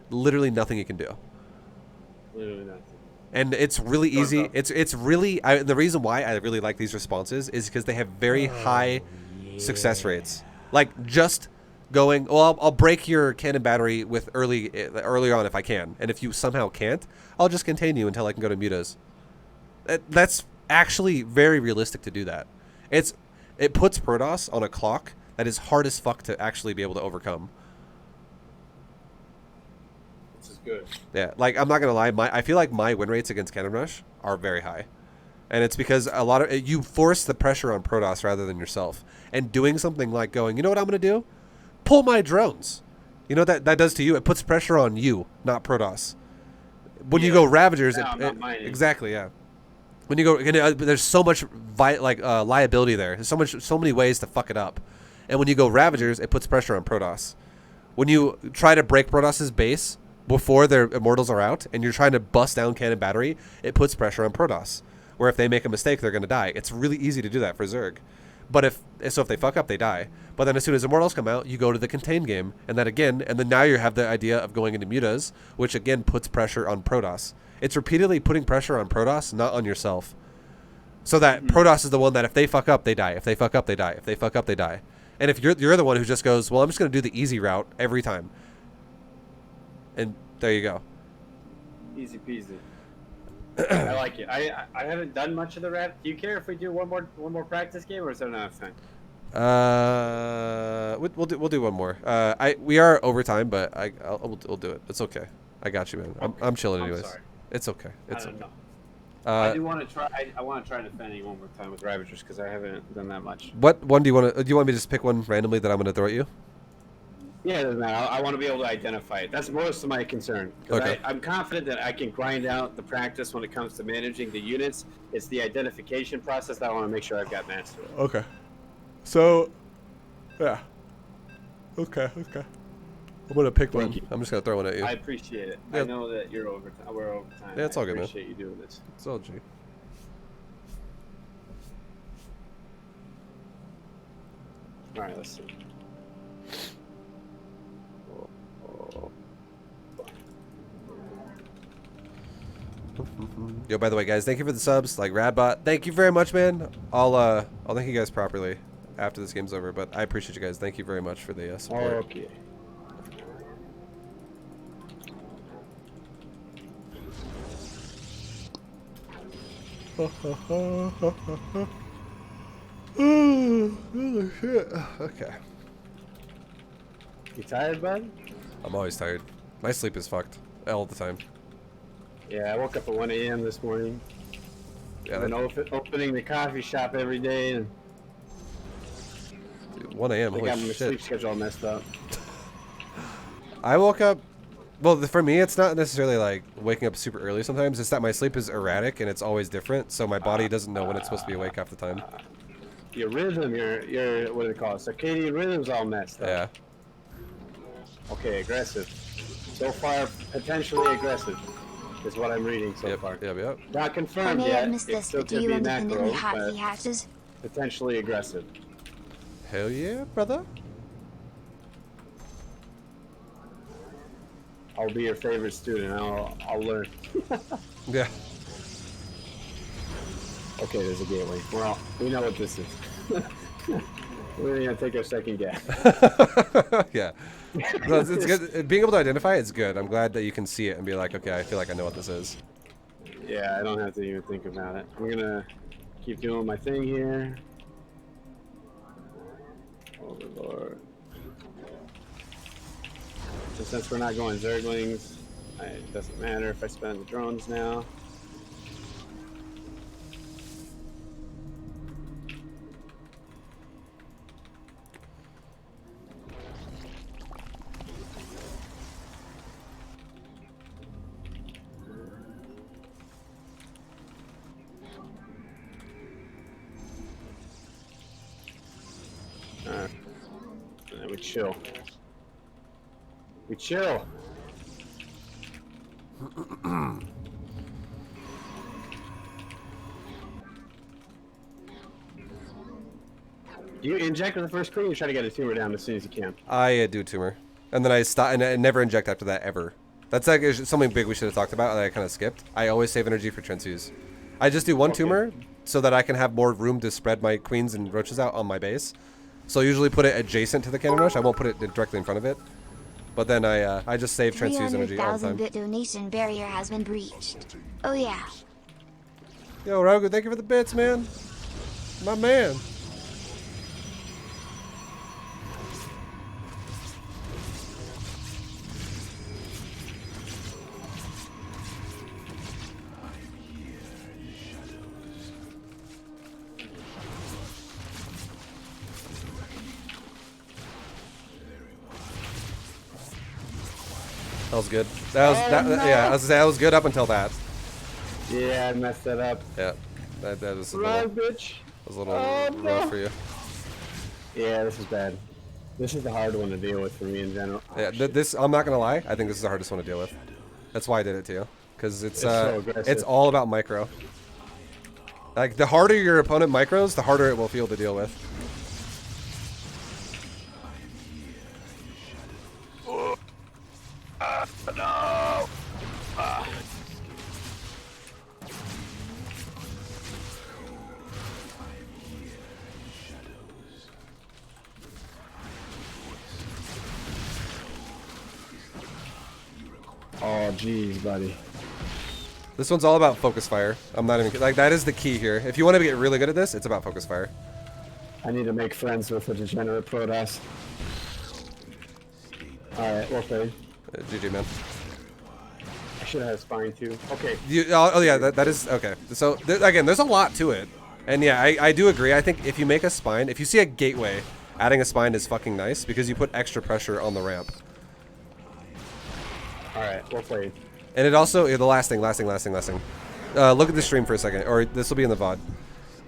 Speaker 1: literally nothing he can do.
Speaker 2: Literally nothing.
Speaker 1: And it's really easy. It's really the reason why I really like these responses is because they have very high success rates. Like just going, well, I'll break your cannon battery with early on if I can, and if you somehow can't, I'll just contain you until I can go to mutas. That's actually very realistic to do that. It puts Protoss on a clock that is hard as fuck to actually be able to overcome.
Speaker 2: This is good.
Speaker 1: Yeah, like I'm not gonna lie, I feel like my win rates against Cannon Rush are very high, and it's because a lot of you force the pressure on Protoss rather than yourself, and doing something like going, you know what I'm gonna do? Pull my drones. You know what that does to you? It puts pressure on you, not Protoss. When you go Ravagers, exactly, yeah. When you go, there's so much liability there. There's so many ways to fuck it up, and when you go Ravagers, it puts pressure on Protoss. When you try to break Protoss's base before their immortals are out, and you're trying to bust down cannon battery, it puts pressure on Protoss. Where if they make a mistake, they're gonna die. It's really easy to do that for Zerg. But if they fuck up, they die. But then as soon as immortals come out, you go to the contain game, and then now you have the idea of going into mutas, which again puts pressure on Protoss. It's repeatedly putting pressure on Protoss, not on yourself. So that Protoss is the one that if they fuck up, they die. If they fuck up, they die. If they fuck up, they die. And if you're the one who just goes, well, I'm just gonna do the easy route every time. And there you go.
Speaker 2: Easy peasy. I like it. I haven't done much of the rap. Do you care if we do one more practice game, or is there not enough time?
Speaker 1: We'll do one more. We are over time, but we'll do it. It's okay. I got you, man.
Speaker 2: Okay.
Speaker 1: I'm chilling anyways.
Speaker 2: Sorry.
Speaker 1: It's okay. It's
Speaker 2: I don't
Speaker 1: okay.
Speaker 2: know. I do want to try. I want to try defending one more time with Ravagers because I haven't done that much.
Speaker 1: What one do you want to? Do you want me to just pick one randomly that I'm going to throw at you?
Speaker 2: Yeah, it doesn't matter. I want to be able to identify it. That's most of my concern.
Speaker 1: Okay.
Speaker 2: I'm confident that I can grind out the practice when it comes to managing the units. It's the identification process that I want to make sure I've got mastered.
Speaker 1: Okay. So, yeah. Okay. I'm going to pick one. I'm just going to throw one at you.
Speaker 2: I appreciate it.
Speaker 1: Yep.
Speaker 2: I know that you're overtime. We're overtime.
Speaker 1: Yeah, it's all good, man.
Speaker 2: I appreciate you doing this.
Speaker 1: It's all G.
Speaker 2: All right, let's see.
Speaker 1: Yo, by the way, guys, thank you for the subs. Like Radbot, thank you very much, man. I'll thank you guys properly after this game's over. But I appreciate you guys. Thank you very much for the support.
Speaker 2: Okay.
Speaker 1: Oh, shit. Okay.
Speaker 2: You tired, bud?
Speaker 1: I'm always tired. My sleep is fucked all the time.
Speaker 2: Yeah, I woke up at 1 a.m. this morning.
Speaker 1: Yeah,
Speaker 2: I've been opening the coffee shop every day, and
Speaker 1: dude, 1 a.m.
Speaker 2: I
Speaker 1: Holy
Speaker 2: got my
Speaker 1: shit.
Speaker 2: sleep schedule all messed up.
Speaker 1: I woke up. Well, for me, it's not necessarily like waking up super early. Sometimes it's that my sleep is erratic and it's always different, so my body doesn't know when it's supposed to be awake half the time.
Speaker 2: your rhythm, your what do they call it? Circadian rhythm's all messed up.
Speaker 1: Yeah.
Speaker 2: Okay, aggressive. So far, potentially aggressive is what I'm reading so far.
Speaker 1: Yep.
Speaker 2: Not
Speaker 3: I
Speaker 2: confirmed
Speaker 3: may
Speaker 2: yet.
Speaker 3: have missed
Speaker 2: It
Speaker 3: this,
Speaker 2: still
Speaker 3: but do
Speaker 2: could
Speaker 3: you
Speaker 2: be
Speaker 3: independently
Speaker 2: macro,
Speaker 3: hack
Speaker 2: but
Speaker 3: the hatches?
Speaker 2: potentially aggressive.
Speaker 1: Hell yeah, brother.
Speaker 2: I'll be your favorite student. I'll learn.
Speaker 1: Yeah.
Speaker 2: Okay, there's a gateway. We know what this is. We're gonna take our second guess.
Speaker 1: Yeah. No, it's good. Being able to identify it's good. I'm glad that you can see it and be like, okay, I feel like I know what this is.
Speaker 2: Yeah, I don't have to even think about it. I'm gonna keep doing my thing here. Overlord. So since we're not going Zerglings, it doesn't matter if I spend the drones now. Alright. And then we chill. We chill. Do you inject with the first queen or try to get a tumor down as soon as you can?
Speaker 1: I do tumor. And then I stop and I never inject after that ever. That's like something big we should have talked about that I kind of skipped. I always save energy for transfuse. I just do one tumor so that I can have more room to spread my queens and roaches out on my base. So I usually put it adjacent to the cannon rush. I won't put it directly in front of it. But then I just save transfuse energy all the time.
Speaker 3: 300,000-bit donation barrier has been breached. Oh yeah.
Speaker 1: Yo, Rogu, thank you for the bits, man. My man. That was good. That was yeah. I was gonna say that was good up until that.
Speaker 2: Yeah, I messed that up.
Speaker 1: Yeah, that was a
Speaker 2: Run,
Speaker 1: little,
Speaker 2: bitch.
Speaker 1: was a little rough for you.
Speaker 2: Yeah, this is bad. This is the hard one to deal with for me in general.
Speaker 1: Yeah, this I'm not gonna lie. I think this is the hardest one to deal with. That's why I did it to you, because it's
Speaker 2: so aggressive.
Speaker 1: it's all about micro. Like the harder your opponent micros, the harder it will feel to deal with.
Speaker 2: No. Oh, jeez, buddy.
Speaker 1: This one's all about focus fire. I'm not even like that is the key here. If you want to get really good at this, it's about focus fire.
Speaker 2: I need to make friends with a degenerate Protoss. Alright, well played.
Speaker 1: GG, man.
Speaker 2: I should have had spine too. Okay.
Speaker 1: Oh yeah, that is okay. So again, there's a lot to it, and yeah, I do agree. I think if you make a spine, if you see a gateway, adding a spine is fucking nice because you put extra pressure on the ramp.
Speaker 2: Alright, well played.
Speaker 1: And it also the last thing. Look at the stream for a second, or this will be in the VOD.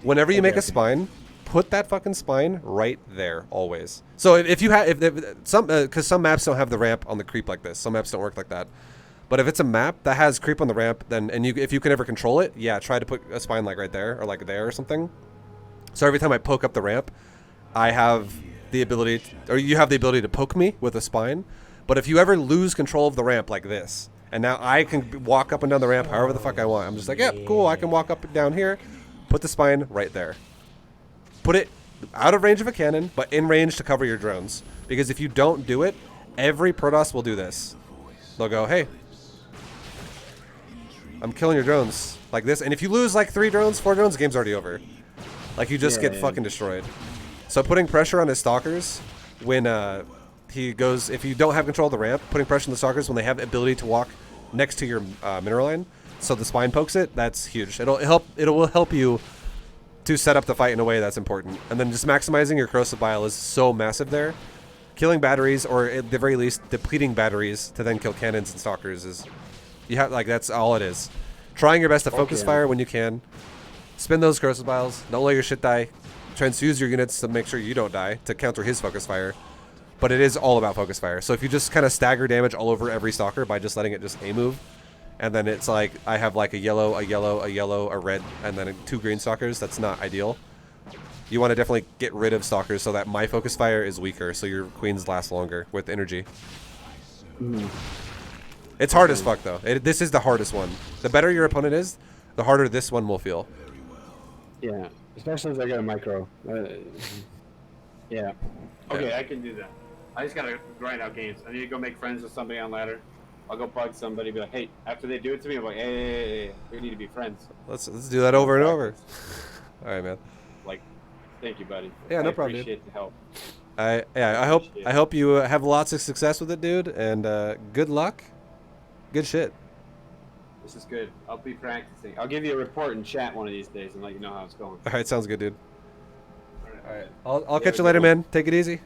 Speaker 1: Whenever you make a spine, put that fucking spine right there always. So if you have if some because some maps don't have the ramp on the creep like this. Some maps don't work like that. But if it's a map that has creep on the ramp, then if you can ever control it, yeah, try to put a spine like right there or like there or something. So every time I poke up the ramp, I have the ability, or you have the ability to poke me with a spine. But if you ever lose control of the ramp like this, and now I can walk up and down the ramp however the fuck I want. I'm just like, yep, cool, I can walk up and down here. Put the spine right there. Put it out of range of a cannon, but in range to cover your drones. Because if you don't do it, every Protoss will do this. They'll go, hey, I'm killing your drones like this. And if you lose like 3 drones, 4 drones, the game's already over. Like you just get fucking destroyed. So putting pressure on his stalkers when he goes, if you don't have control of the ramp, putting pressure on the stalkers when they have the ability to walk next to your mineral line, so the spine pokes it, that's huge. It will help you to set up the fight in a way that's important. And then just maximizing your corrosive bile is so massive there. Killing batteries, or at the very least depleting batteries to then kill cannons and stalkers is, you have, like, that's all it is. Trying your best to focus fire when you can. Spin those corrosive biles. Don't let your shit die. transfuse your units to make sure you don't die to counter his focus fire. But it is all about focus fire. So if you just kind of stagger damage all over every stalker by just letting it just A move, and then it's like I have like a yellow, a yellow, a yellow, a red, and then 2 green stalkers, that's not ideal. You want to definitely get rid of stalkers so that my focus fire is weaker, so your queens last longer with energy. It's hard as fuck though. This is the hardest one. The better your opponent is, the harder this one will feel.
Speaker 2: Yeah, especially if they got a micro. Yeah.
Speaker 4: Okay,
Speaker 1: Yeah.
Speaker 4: I can do that. I just gotta grind out games. I need to go make friends with somebody on ladder. I'll go bug somebody, be like, hey, after they do it to me, I'm like, hey, we need to be friends.
Speaker 1: Let's do that over and over. All right, man.
Speaker 4: Like, thank you, buddy.
Speaker 1: Yeah, no
Speaker 4: I
Speaker 1: problem, dude.
Speaker 4: appreciate the help.
Speaker 1: I hope you have lots of success with it, dude, and good luck. Good shit.
Speaker 4: This is good. I'll be practicing. I'll give you a report in chat one of these days and let you know how it's going.
Speaker 1: All right, sounds good, dude.
Speaker 4: All right.
Speaker 1: I'll catch you later, man. Take it easy.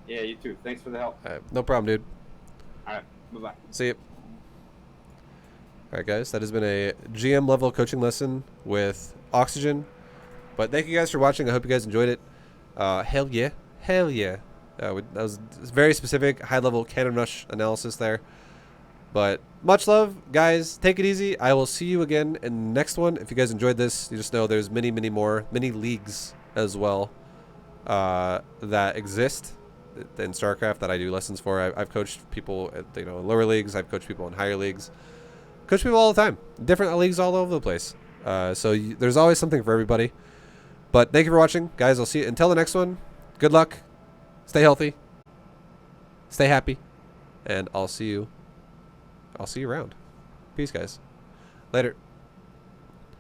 Speaker 4: Yeah, you too. Thanks for the help.
Speaker 1: All right, no problem, dude.
Speaker 4: All right. Bye-bye.
Speaker 1: See you. All right, guys, that has been a GM level coaching lesson with Oxygen. But thank you guys for watching. I hope you guys enjoyed it. Hell yeah. Hell yeah. That was very specific, high-level cannon rush analysis there. But much love, guys. Take it easy. I will see you again in the next one. If you guys enjoyed this, you just know there's many leagues as well that exist in StarCraft that I do lessons for. I've coached people at, in lower leagues. I've coached people in higher leagues. Coach people all the time. Different leagues all over the place. So there's always something for everybody. But thank you for watching, guys. I'll see you until the next one. Good luck. Stay healthy. Stay happy. And I'll see you around. Peace, guys. Later.